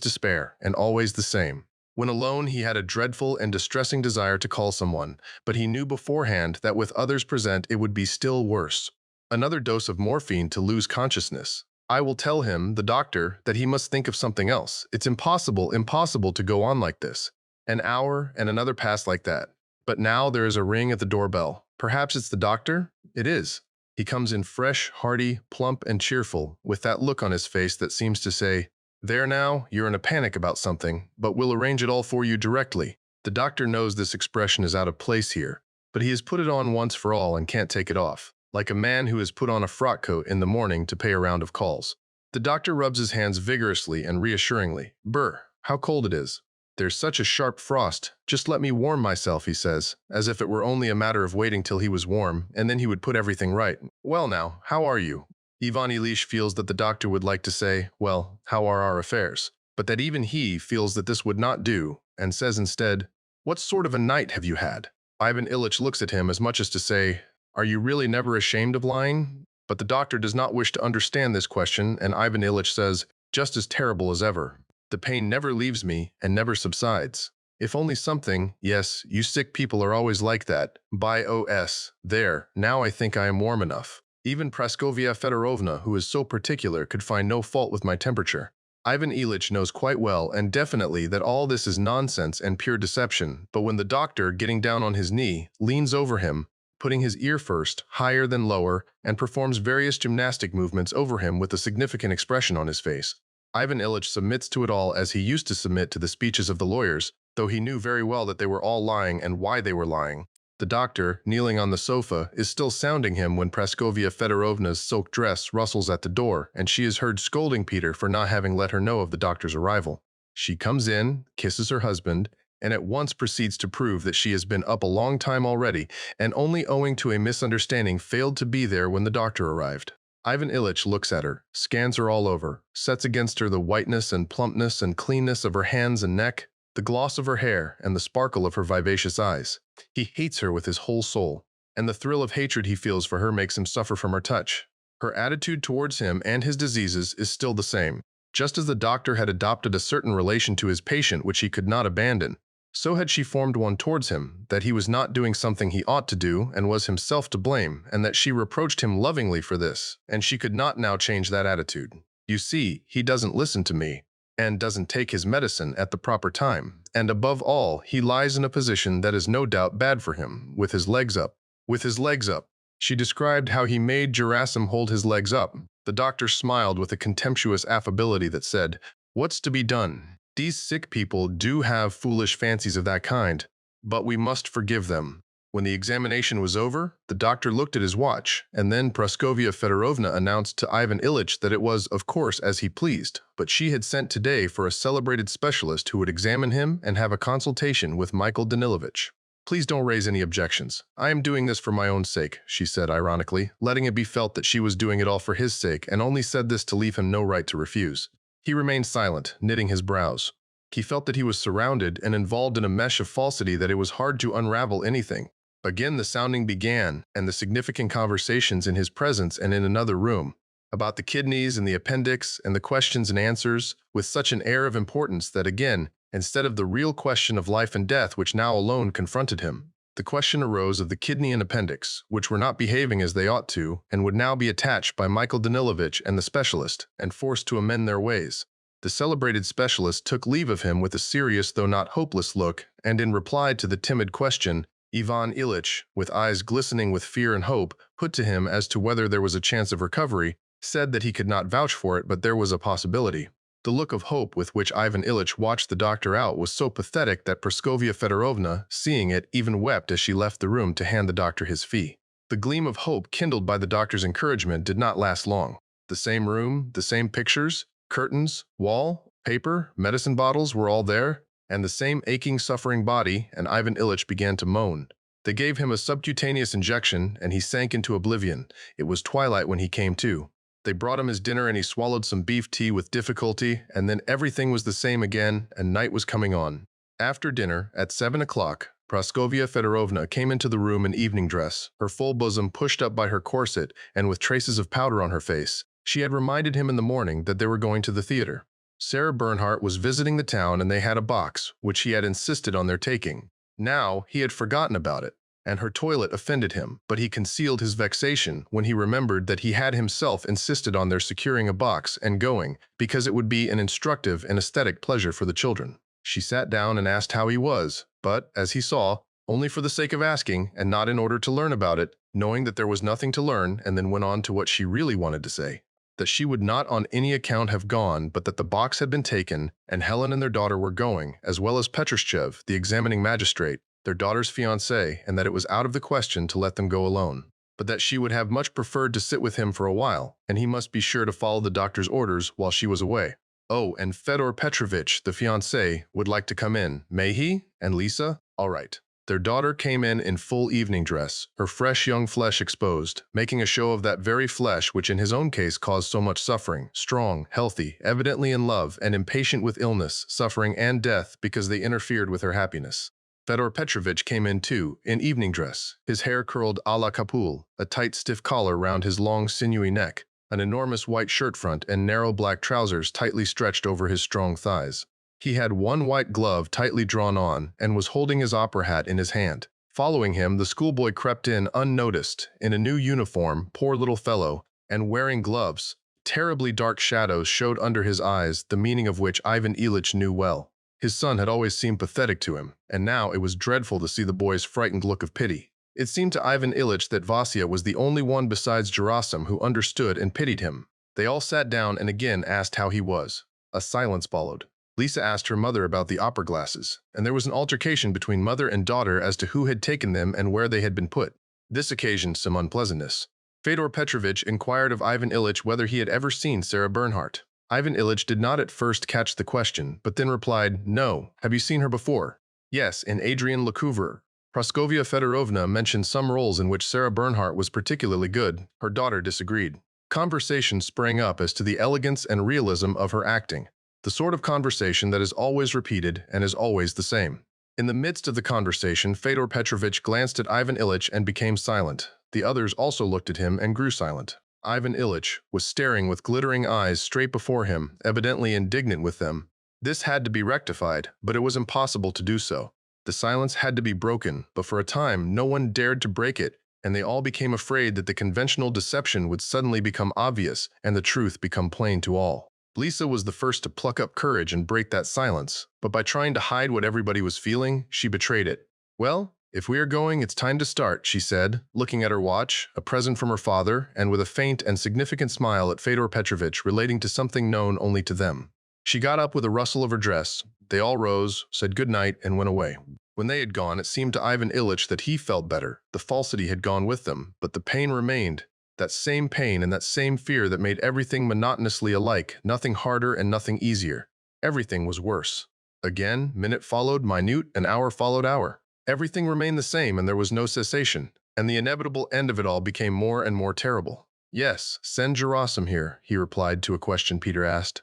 despair, and always the same. When alone, he had a dreadful and distressing desire to call someone, but he knew beforehand that with others present it would be still worse. Another dose of morphine to lose consciousness. I will tell him, the doctor, that he must think of something else. It's impossible to go on like this. An hour and another passed like that. But now there is a ring at the doorbell. Perhaps it's the doctor? It is. He comes in fresh, hearty, plump, and cheerful, with that look on his face that seems to say, "There now, you're in a panic about something, but we'll arrange it all for you directly." The doctor knows this expression is out of place here, but he has put it on once for all and can't take it off, like a man who has put on a frock coat in the morning to pay a round of calls. The doctor rubs his hands vigorously and reassuringly. "Brr, how cold it is. There's such a sharp frost. Just let me warm myself," he says, as if it were only a matter of waiting till he was warm, and then he would put everything right. "Well now, how are you?" Ivan Ilyich feels that the doctor would like to say, "Well, how are our affairs?" But that even he feels that this would not do, and says instead, "What sort of a night have you had?" Ivan Ilyich looks at him as much as to say, "Are you really never ashamed of lying?" But the doctor does not wish to understand this question, and Ivan Ilyich says, "Just as terrible as ever. The pain never leaves me and never subsides. If only something, yes, you sick people are always like that. By OS, there, now I think I am warm enough. Even Praskovia Fedorovna, who is so particular, could find no fault with my temperature." Ivan Ilyich knows quite well and definitely that all this is nonsense and pure deception, but when the doctor, getting down on his knee, leans over him, putting his ear first, higher than lower, and performs various gymnastic movements over him with a significant expression on his face, Ivan Ilyich submits to it all as he used to submit to the speeches of the lawyers, though he knew very well that they were all lying and why they were lying. The doctor, kneeling on the sofa, is still sounding him when Praskovia Fedorovna's silk dress rustles at the door, and she is heard scolding Peter for not having let her know of the doctor's arrival. She comes in, kisses her husband, and at once proceeds to prove that she has been up a long time already, and only owing to a misunderstanding failed to be there when the doctor arrived. Ivan Ilyich looks at her, scans her all over, sets against her the whiteness and plumpness and cleanness of her hands and neck, the gloss of her hair, and the sparkle of her vivacious eyes. He hates her with his whole soul, and the thrill of hatred he feels for her makes him suffer from her touch. Her attitude towards him and his diseases is still the same. Just as the doctor had adopted a certain relation to his patient which he could not abandon, so had she formed one towards him, that he was not doing something he ought to do and was himself to blame, and that she reproached him lovingly for this, and she could not now change that attitude. "You see, he doesn't listen to me, and doesn't take his medicine at the proper time, and above all, he lies in a position that is no doubt bad for him, with his legs up. With his legs up." She described how he made Gerasim hold his legs up. The doctor smiled with a contemptuous affability that said, "What's to be done? These sick people do have foolish fancies of that kind, but we must forgive them." When the examination was over, the doctor looked at his watch, and then Praskovia Fedorovna announced to Ivan Ilyich that it was, of course, as he pleased, but she had sent today for a celebrated specialist who would examine him and have a consultation with Michael Danilovich. "Please don't raise any objections. I am doing this for my own sake," she said ironically, letting it be felt that she was doing it all for his sake and only said this to leave him no right to refuse. He remained silent, knitting his brows. He felt that he was surrounded and involved in a mesh of falsity that it was hard to unravel anything. Again the sounding began, and the significant conversations in his presence and in another room, about the kidneys and the appendix and the questions and answers, with such an air of importance that again, instead of the real question of life and death which now alone confronted him, the question arose of the kidney and appendix, which were not behaving as they ought to, and would now be attached by Michael Danilovich and the specialist, and forced to amend their ways. The celebrated specialist took leave of him with a serious though not hopeless look, and in reply to the timid question, Ivan Ilyich, with eyes glistening with fear and hope, put to him as to whether there was a chance of recovery, said that he could not vouch for it, but there was a possibility. The look of hope with which Ivan Ilyich watched the doctor out was so pathetic that Praskovia Fedorovna, seeing it, even wept as she left the room to hand the doctor his fee. The gleam of hope kindled by the doctor's encouragement did not last long. The same room, the same pictures, curtains, wall, paper, medicine bottles were all there, and the same aching, suffering body, and Ivan Ilyich began to moan. They gave him a subcutaneous injection, and he sank into oblivion. It was twilight when he came to. They brought him his dinner, and he swallowed some beef tea with difficulty, and then everything was the same again, and night was coming on. After dinner, at 7 o'clock, Praskovia Fedorovna came into the room in evening dress, her full bosom pushed up by her corset, and with traces of powder on her face. She had reminded him in the morning that they were going to the theater. Sarah Bernhardt was visiting the town, and they had a box, which he had insisted on their taking. Now he had forgotten about it, and her toilet offended him, but he concealed his vexation when he remembered that he had himself insisted on their securing a box and going, because it would be an instructive and aesthetic pleasure for the children. She sat down and asked how he was, but, as he saw, only for the sake of asking, and not in order to learn about it, knowing that there was nothing to learn, and then went on to what she really wanted to say. That she would not on any account have gone, but that the box had been taken, and Helen and their daughter were going, as well as Petrushchev, the examining magistrate, their daughter's fiancé, and that it was out of the question to let them go alone, but that she would have much preferred to sit with him for a while, and he must be sure to follow the doctor's orders while she was away. Oh, and Fedor Petrovitch, the fiancé, would like to come in, may he? And Lisa? All right. Their daughter came in full evening dress, her fresh young flesh exposed, making a show of that very flesh which in his own case caused so much suffering, strong, healthy, evidently in love, and impatient with illness, suffering, and death because they interfered with her happiness. Fedor Petrovitch came in too, in evening dress, his hair curled à la Capoul, a tight stiff collar round his long sinewy neck, an enormous white shirt front, and narrow black trousers tightly stretched over his strong thighs. He had one white glove tightly drawn on, and was holding his opera hat in his hand. Following him, the schoolboy crept in unnoticed, in a new uniform, poor little fellow, and wearing gloves. Terribly dark shadows showed under his eyes, the meaning of which Ivan Ilyich knew well. His son had always seemed pathetic to him, and now it was dreadful to see the boy's frightened look of pity. It seemed to Ivan Ilyich that Vasya was the only one besides Gerasim who understood and pitied him. They all sat down and again asked how he was. A silence followed. Lisa asked her mother about the opera glasses, and there was an altercation between mother and daughter as to who had taken them and where they had been put. This occasioned some unpleasantness. Fedor Petrovitch inquired of Ivan Ilyich whether he had ever seen Sarah Bernhardt. Ivan Ilyich did not at first catch the question, but then replied, "No. Have you seen her before?" "Yes, in Adrian Lecouvreur." Praskovia Fedorovna mentioned some roles in which Sarah Bernhardt was particularly good. Her daughter disagreed. Conversation sprang up as to the elegance and realism of her acting. The sort of conversation that is always repeated and is always the same. In the midst of the conversation, Fedor Petrovitch glanced at Ivan Ilyich and became silent. The others also looked at him and grew silent. Ivan Ilyich was staring with glittering eyes straight before him, evidently indignant with them. This had to be rectified, but it was impossible to do so. The silence had to be broken, but for a time no one dared to break it, and they all became afraid that the conventional deception would suddenly become obvious and the truth become plain to all. Lisa was the first to pluck up courage and break that silence, but by trying to hide what everybody was feeling, she betrayed it. "Well, if we are going, it's time to start," she said, looking at her watch, a present from her father, and with a faint and significant smile at Fedor Petrovitch relating to something known only to them. She got up with a rustle of her dress. They all rose, said good night, and went away. When they had gone, it seemed to Ivan Ilyich that he felt better. The falsity had gone with them, but the pain remained. That same pain and that same fear that made everything monotonously alike, nothing harder and nothing easier. Everything was worse. Again, minute followed minute, and hour followed hour. Everything remained the same, and there was no cessation, and the inevitable end of it all became more and more terrible. "Yes, send Gerasim here," he replied to a question Peter asked.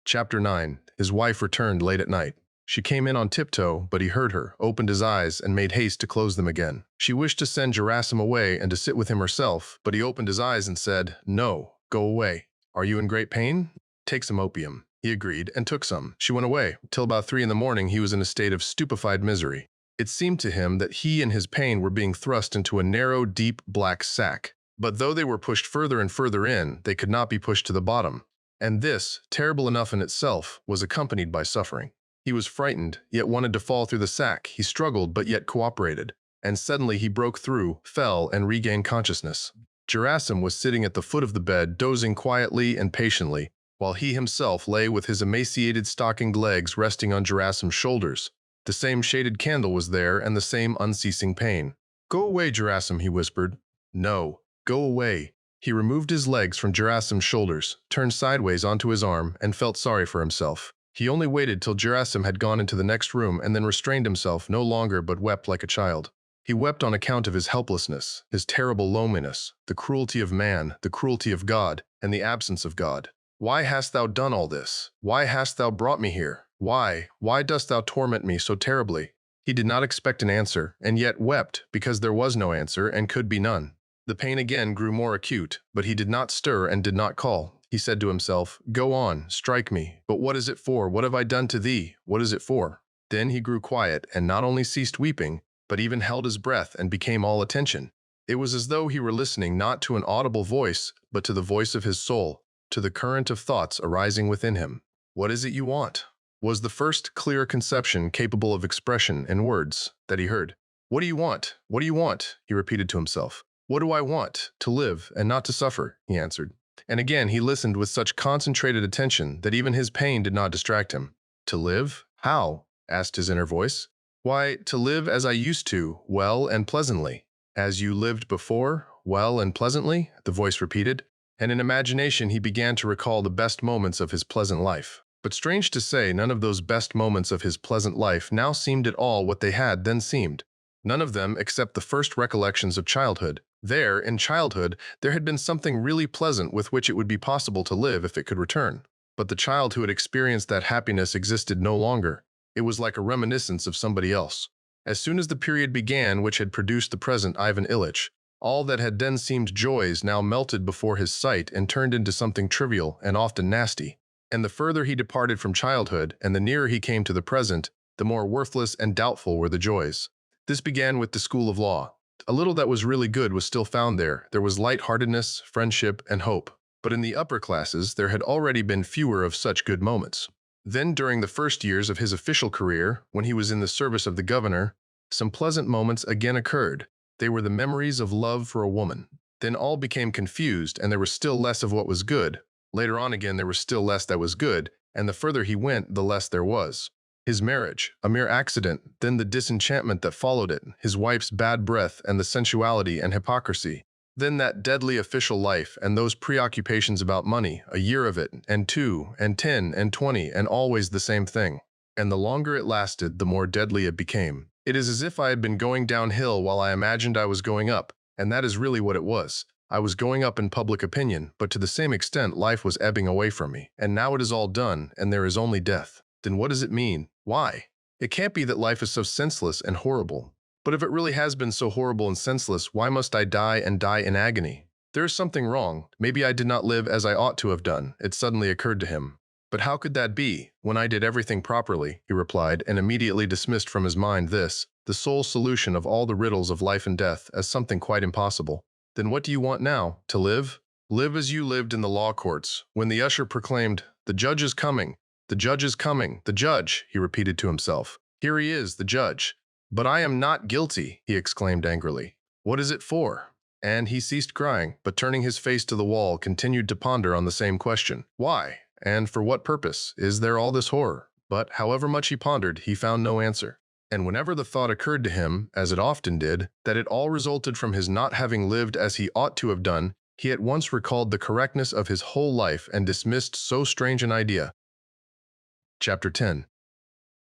Chapter 9. His wife returned late at night. She came in on tiptoe, but he heard her, opened his eyes, and made haste to close them again. She wished to send Gerasim away and to sit with him herself, but he opened his eyes and said, "No, go away. Are you in great pain? Take some opium." He agreed and took some. She went away. Till about 3 in the morning he was in a state of stupefied misery. It seemed to him that he and his pain were being thrust into a narrow, deep, black sack. But though they were pushed further and further in, they could not be pushed to the bottom. And this, terrible enough in itself, was accompanied by suffering. He was frightened, yet wanted to fall through the sack. He struggled, but yet cooperated. And suddenly he broke through, fell, and regained consciousness. Gerasim was sitting at the foot of the bed, dozing quietly and patiently, while he himself lay with his emaciated stockinged legs resting on Gerasim's shoulders. The same shaded candle was there, and the same unceasing pain. "Go away, Gerasim," he whispered. "No, go away." He removed his legs from Gerasim's shoulders, turned sideways onto his arm, and felt sorry for himself. He only waited till Gerasim had gone into the next room and then restrained himself no longer but wept like a child. He wept on account of his helplessness, his terrible loneliness, the cruelty of man, the cruelty of God, and the absence of God. "Why hast thou done all this? Why hast thou brought me here? Why dost thou torment me so terribly?" He did not expect an answer, and yet wept because there was no answer and could be none. The pain again grew more acute, but he did not stir and did not call. He said to himself, "Go on, strike me, but what is it for? What have I done to thee? What is it for?" Then he grew quiet and not only ceased weeping, but even held his breath and became all attention. It was as though he were listening not to an audible voice, but to the voice of his soul, to the current of thoughts arising within him. "What is it you want?" was the first clear conception capable of expression in words that he heard. "What do you want? What do you want?" he repeated to himself. "What do I want? To live and not to suffer," he answered. And again he listened with such concentrated attention that even his pain did not distract him. "To live? How?" asked his inner voice. "Why, to live as I used to, well and pleasantly." "As you lived before, well and pleasantly?" the voice repeated, and in imagination he began to recall the best moments of his pleasant life. But strange to say, none of those best moments of his pleasant life now seemed at all what they had then seemed. None of them except the first recollections of childhood. There, in childhood, there had been something really pleasant with which it would be possible to live if it could return. But the child who had experienced that happiness existed no longer. It was like a reminiscence of somebody else. As soon as the period began which had produced the present Ivan Ilyich, all that had then seemed joys now melted before his sight and turned into something trivial and often nasty. And the further he departed from childhood and the nearer he came to the present, the more worthless and doubtful were the joys. This began with the school of law. A little that was really good was still found there. There was light-heartedness, friendship, and hope. But in the upper classes, there had already been fewer of such good moments. Then, during the first years of his official career, when he was in the service of the governor, some pleasant moments again occurred. They were the memories of love for a woman. Then all became confused, and there was still less of what was good. Later on again, there was still less that was good, and the further he went, the less there was. His marriage, a mere accident, then the disenchantment that followed it, his wife's bad breath and the sensuality and hypocrisy. Then that deadly official life and those preoccupations about money, a year of it, and 2, and 10, and 20, and always the same thing. And the longer it lasted, the more deadly it became. It is as if I had been going downhill while I imagined I was going up, and that is really what it was. I was going up in public opinion, but to the same extent life was ebbing away from me. And now it is all done, and there is only death. Then what does it mean? Why? It can't be that life is so senseless and horrible. But if it really has been so horrible and senseless, why must I die and die in agony? There is something wrong. Maybe I did not live as I ought to have done, it suddenly occurred to him. But how could that be, when I did everything properly, he replied, and immediately dismissed from his mind this, the sole solution of all the riddles of life and death, as something quite impossible. Then what do you want now? To live? Live as you lived in the law courts, when the usher proclaimed, "The judge is coming. The judge is coming. The judge," he repeated to himself. "Here he is, the judge. But I am not guilty," he exclaimed angrily. "What is it for?" And he ceased crying, but turning his face to the wall, continued to ponder on the same question. Why? And for what purpose is there all this horror? But, however much he pondered, he found no answer. And whenever the thought occurred to him, as it often did, that it all resulted from his not having lived as he ought to have done, he at once recalled the correctness of his whole life and dismissed so strange an idea. Chapter 10.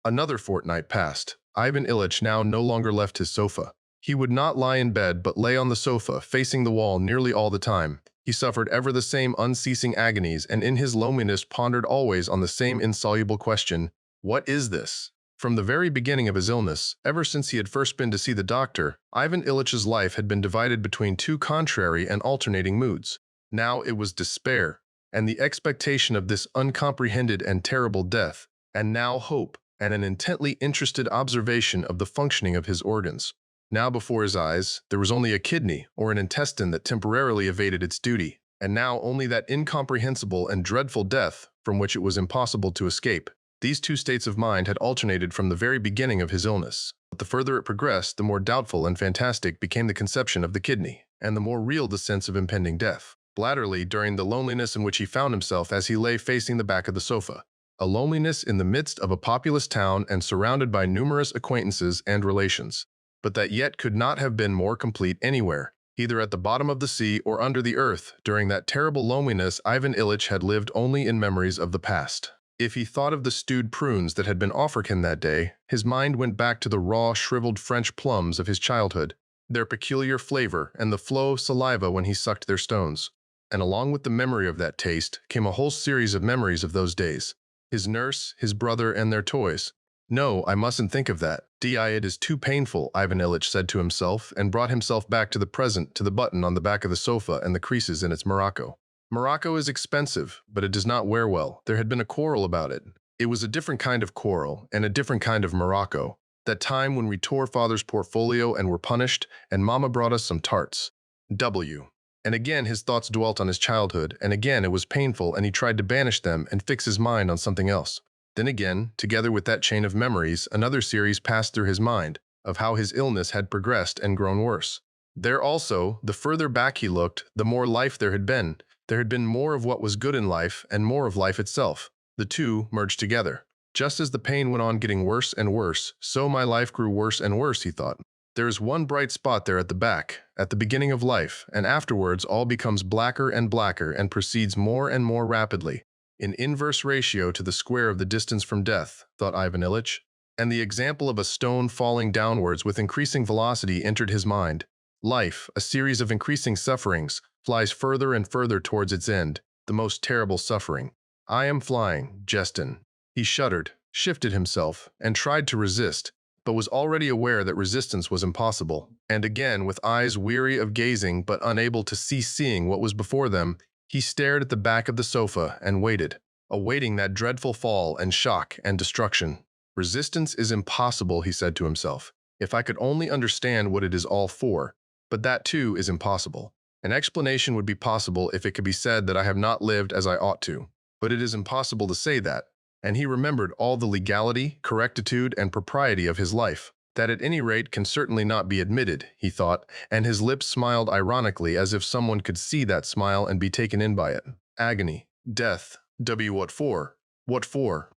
Another fortnight passed. Ivan Ilyich now no longer left his sofa. He would not lie in bed, but lay on the sofa, facing the wall nearly all the time. He suffered ever the same unceasing agonies, and in his loneliness pondered always on the same insoluble question, what is this? From the very beginning of his illness, ever since he had first been to see the doctor, Ivan Ilych's life had been divided between two contrary and alternating moods. Now it was despair, and the expectation of this uncomprehended and terrible death, and now hope, and an intently interested observation of the functioning of his organs. Now before his eyes, there was only a kidney or an intestine that temporarily evaded its duty, and now only that incomprehensible and dreadful death from which it was impossible to escape. These two states of mind had alternated from the very beginning of his illness. But the further it progressed, the more doubtful and fantastic became the conception of the kidney, and the more real the sense of impending death. Latterly, during the loneliness in which he found himself as he lay facing the back of the sofa, a loneliness in the midst of a populous town and surrounded by numerous acquaintances and relations, but that yet could not have been more complete anywhere, either at the bottom of the sea or under the earth. During that terrible loneliness, Ivan Ilyich had lived only in memories of the past. If he thought of the stewed prunes that had been offered him that day, his mind went back to the raw, shriveled French plums of his childhood, their peculiar flavor, and the flow of saliva when he sucked their stones. And along with the memory of that taste came a whole series of memories of those days. His nurse, his brother, and their toys. No, I mustn't think of that. It is too painful, Ivan Ilyich said to himself, and brought himself back to the present, to the button on the back of the sofa and the creases in its morocco. Morocco is expensive, but it does not wear well. There had been a quarrel about it. It was a different kind of quarrel, and a different kind of morocco. That time when we tore father's portfolio and were punished, and mama brought us some tarts. And again his thoughts dwelt on his childhood, and again it was painful, and he tried to banish them and fix his mind on something else. Then again, together with that chain of memories, another series passed through his mind, of how his illness had progressed and grown worse. There also, the further back he looked, the more life there had been. There had been more of what was good in life, and more of life itself. The two merged together. Just as the pain went on getting worse and worse, so my life grew worse and worse, he thought. There is one bright spot there at the back, at the beginning of life, and afterwards all becomes blacker and blacker and proceeds more and more rapidly, in inverse ratio to the square of the distance from death, thought Ivan Ilyich. And the example of a stone falling downwards with increasing velocity entered his mind. Life, a series of increasing sufferings, flies further and further towards its end, the most terrible suffering. I am flying, Jestin. He shuddered, shifted himself, and tried to resist, but was already aware that resistance was impossible. And again, with eyes weary of gazing but unable to cease seeing what was before them, he stared at the back of the sofa and waited, awaiting that dreadful fall and shock and destruction. Resistance is impossible, he said to himself. If I could only understand what it is all for, but that too is impossible. An explanation would be possible if it could be said that I have not lived as I ought to, but it is impossible to say that. And he remembered all the legality, correctitude, and propriety of his life. That at any rate can certainly not be admitted, he thought, and his lips smiled ironically as if someone could see that smile and be taken in by it. Agony, death, what for? What for?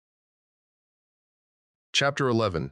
Chapter 11.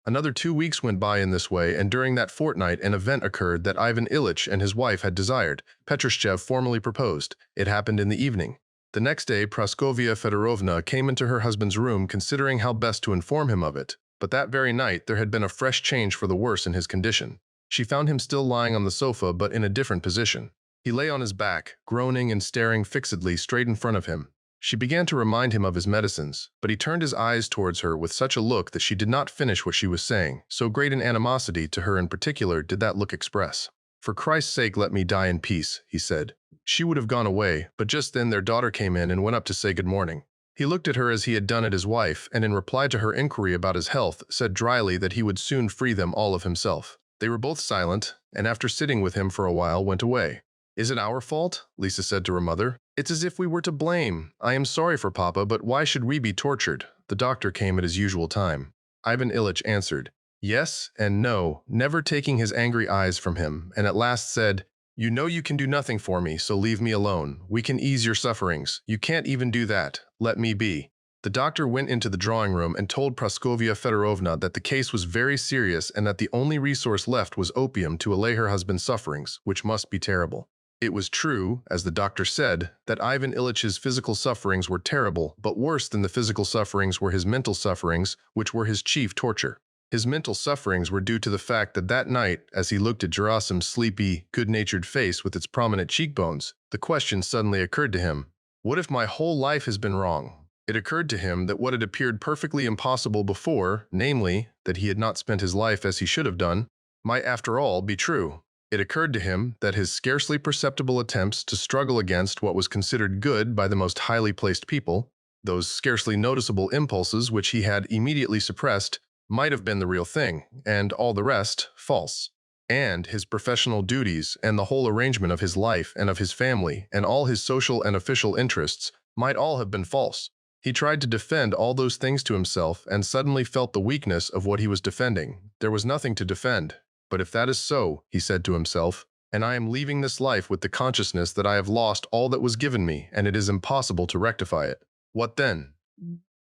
Another 2 weeks went by in this way, and during that fortnight an event occurred that Ivan Ilyich and his wife had desired. Petrushchev formally proposed. It happened in the evening. The next day, Praskovia Fedorovna came into her husband's room considering how best to inform him of it. But that very night there had been a fresh change for the worse in his condition. She found him still lying on the sofa, but in a different position. He lay on his back, groaning and staring fixedly straight in front of him. She began to remind him of his medicines, but he turned his eyes towards her with such a look that she did not finish what she was saying. So great an animosity to her in particular did that look express. "For Christ's sake, let me die in peace," he said. She would have gone away, but just then their daughter came in and went up to say good morning. He looked at her as he had done at his wife, and in reply to her inquiry about his health, said dryly that he would soon free them all of himself. They were both silent, and after sitting with him for a while, went away. "Is it our fault?" Lisa said to her mother. "It's as if we were to blame. I am sorry for Papa, but why should we be tortured?" The doctor came at his usual time. Ivan Ilyich answered, yes and no, never taking his angry eyes from him, and at last said, "You know you can do nothing for me, so leave me alone. We can ease your sufferings. You can't even do that. Let me be." The doctor went into the drawing room and told Praskovia Fedorovna that the case was very serious and that the only resource left was opium to allay her husband's sufferings, which must be terrible. It was true, as the doctor said, that Ivan Ilyич's physical sufferings were terrible, but worse than the physical sufferings were his mental sufferings, which were his chief torture. His mental sufferings were due to the fact that that night, as he looked at Gerasim's sleepy, good-natured face with its prominent cheekbones, the question suddenly occurred to him, what if my whole life has been wrong? It occurred to him that what had appeared perfectly impossible before, namely, that he had not spent his life as he should have done, might after all be true. It occurred to him that his scarcely perceptible attempts to struggle against what was considered good by the most highly placed people, those scarcely noticeable impulses which he had immediately suppressed, might have been the real thing, and all the rest, false. And his professional duties, and the whole arrangement of his life and of his family, and all his social and official interests, might all have been false. He tried to defend all those things to himself and suddenly felt the weakness of what he was defending. There was nothing to defend. But if that is so, he said to himself, and I am leaving this life with the consciousness that I have lost all that was given me, and it is impossible to rectify it. What then?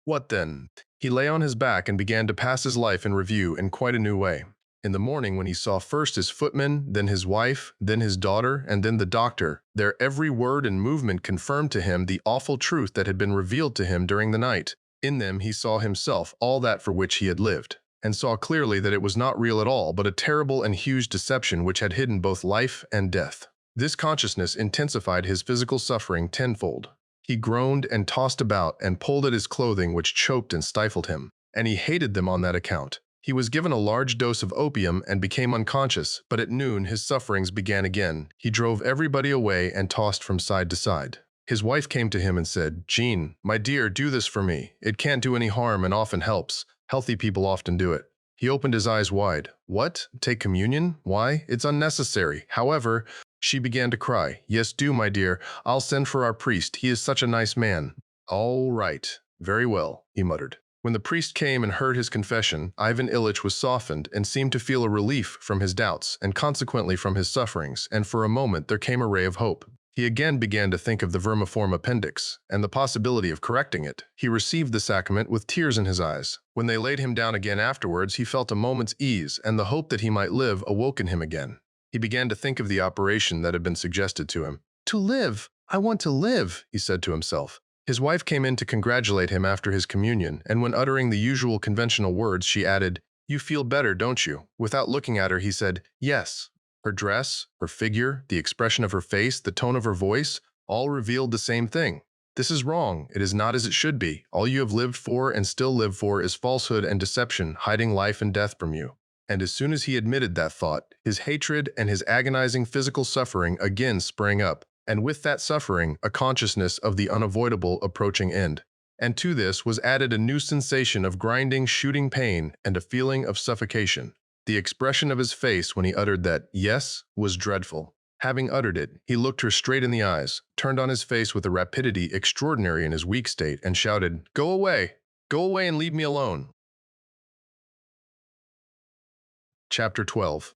What then? He lay on his back and began to pass his life in review in quite a new way. In the morning, when he saw first his footman, then his wife, then his daughter, and then the doctor, their every word and movement confirmed to him the awful truth that had been revealed to him during the night. In them he saw himself all that for which he had lived, and saw clearly that it was not real at all, but a terrible and huge deception which had hidden both life and death. This consciousness intensified his physical suffering tenfold. He groaned and tossed about and pulled at his clothing, which choked and stifled him, and he hated them on that account. He was given a large dose of opium and became unconscious, but at noon his sufferings began again. He drove everybody away and tossed from side to side. His wife came to him and said, "Jean, my dear, do this for me. It can't do any harm and often helps. Healthy people often do it." He opened his eyes wide. "What? Take communion? Why? It's unnecessary. However," she began to cry. "Yes, do, my dear. I'll send for our priest. He is such a nice man." "All right. Very well," he muttered. When the priest came and heard his confession, Ivan Ilyich was softened and seemed to feel a relief from his doubts and consequently from his sufferings, and for a moment there came a ray of hope. He again began to think of the vermiform appendix and the possibility of correcting it. He received the sacrament with tears in his eyes. When they laid him down again afterwards, he felt a moment's ease, and the hope that he might live awoke in him again. He began to think of the operation that had been suggested to him. "To live! I want to live," he said to himself. His wife came in to congratulate him after his communion, and when uttering the usual conventional words, she added, "You feel better, don't you?" Without looking at her, he said, "Yes." Her dress, her figure, the expression of her face, the tone of her voice, all revealed the same thing. This is wrong. It is not as it should be. All you have lived for and still live for is falsehood and deception, hiding life and death from you. And as soon as he admitted that thought, his hatred and his agonizing physical suffering again sprang up, and with that suffering, a consciousness of the unavoidable approaching end. And to this was added a new sensation of grinding, shooting pain and a feeling of suffocation. The expression of his face when he uttered that "yes" was dreadful. Having uttered it, he looked her straight in the eyes, turned on his face with a rapidity extraordinary in his weak state, and shouted, "Go away! Go away and leave me alone!" Chapter 12.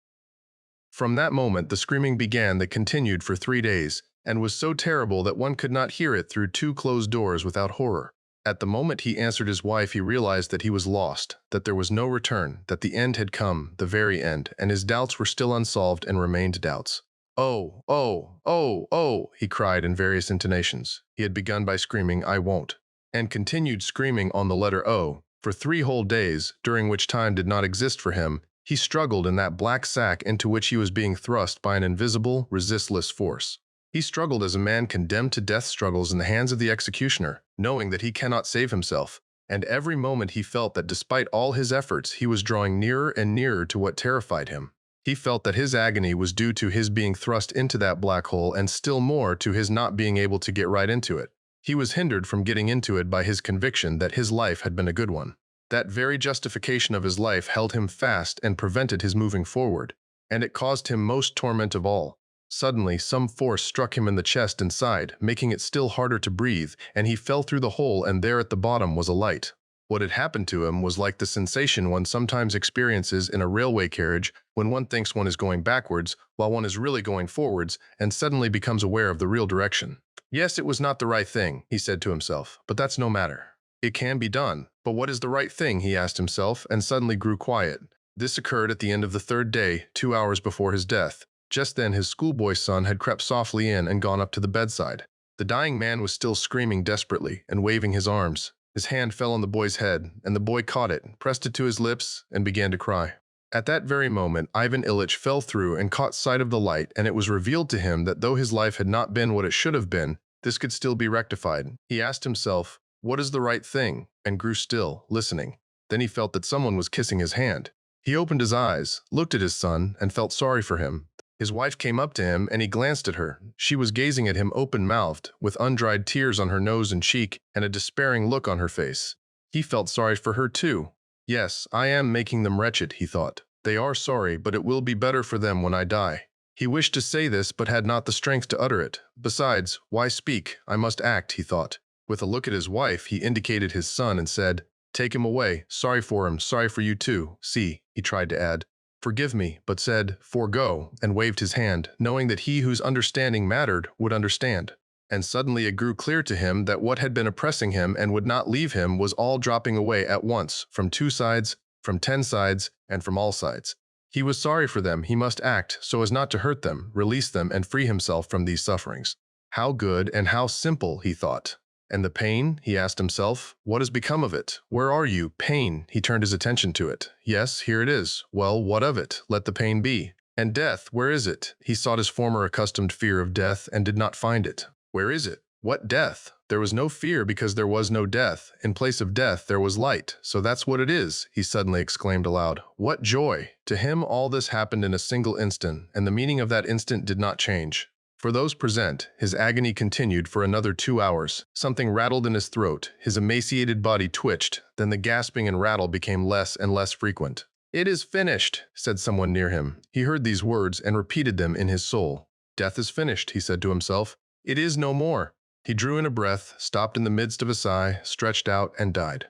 From that moment the screaming began that continued for 3 days, and was so terrible that one could not hear it through 2 closed doors without horror. At the moment he answered his wife, he realized that he was lost, that there was no return, that the end had come, the very end, and his doubts were still unsolved and remained doubts. "Oh, oh, oh, oh," he cried in various intonations. He had begun by screaming, "I won't," and continued screaming on the letter O for 3 whole days, during which time did not exist for him. He struggled in that black sack into which he was being thrust by an invisible, resistless force. He struggled as a man condemned to death struggles in the hands of the executioner, knowing that he cannot save himself, and every moment he felt that despite all his efforts he was drawing nearer and nearer to what terrified him. He felt that his agony was due to his being thrust into that black hole and still more to his not being able to get right into it. He was hindered from getting into it by his conviction that his life had been a good one. That very justification of his life held him fast and prevented his moving forward, and it caused him most torment of all. Suddenly, some force struck him in the chest and side, making it still harder to breathe, and he fell through the hole, and there at the bottom was a light. What had happened to him was like the sensation one sometimes experiences in a railway carriage when one thinks one is going backwards while one is really going forwards and suddenly becomes aware of the real direction. "Yes, it was not the right thing," he said to himself, "but that's no matter. It can be done. But what is the right thing?" he asked himself, and suddenly grew quiet. This occurred at the end of the 3rd day, 2 hours before his death. Just then his schoolboy son had crept softly in and gone up to the bedside. The dying man was still screaming desperately and waving his arms. His hand fell on the boy's head, and the boy caught it, pressed it to his lips, and began to cry. At that very moment, Ivan Ilyich fell through and caught sight of the light, and it was revealed to him that though his life had not been what it should have been, this could still be rectified. He asked himself, "What is the right thing?" and grew still, listening. Then he felt that someone was kissing his hand. He opened his eyes, looked at his son, and felt sorry for him. His wife came up to him, and he glanced at her. She was gazing at him open-mouthed, with undried tears on her nose and cheek, and a despairing look on her face. He felt sorry for her too. "Yes, I am making them wretched," he thought. "They are sorry, but it will be better for them when I die." He wished to say this, but had not the strength to utter it. Besides, why speak? I must act, he thought. With a look at his wife, he indicated his son and said, "Take him away. Sorry for him. Sorry for you too. See," he tried to add, "forgive me," but said, "Forgo," and waved his hand, knowing that he whose understanding mattered would understand. And suddenly it grew clear to him that what had been oppressing him and would not leave him was all dropping away at once, from 2 sides, from 10 sides, and from all sides. He was sorry for them. He must act so as not to hurt them, release them, and free himself from these sufferings. How good and how simple, he thought. And the pain, he asked himself, what has become of it? Where are you, pain? He turned his attention to it. Yes, here it is. Well, what of it? Let the pain be. And death, where is it? He sought his former accustomed fear of death and did not find it. Where is it? What death? There was no fear because there was no death. In place of death, there was light. So that's what it is, he suddenly exclaimed aloud. What joy! To him, all this happened in a single instant, and the meaning of that instant did not change. For those present, his agony continued for another 2 hours. Something rattled in his throat, his emaciated body twitched, then the gasping and rattle became less and less frequent. "It is finished," said someone near him. He heard these words and repeated them in his soul. "Death is finished," he said to himself. "It is no more." He drew in a breath, stopped in the midst of a sigh, stretched out, and died.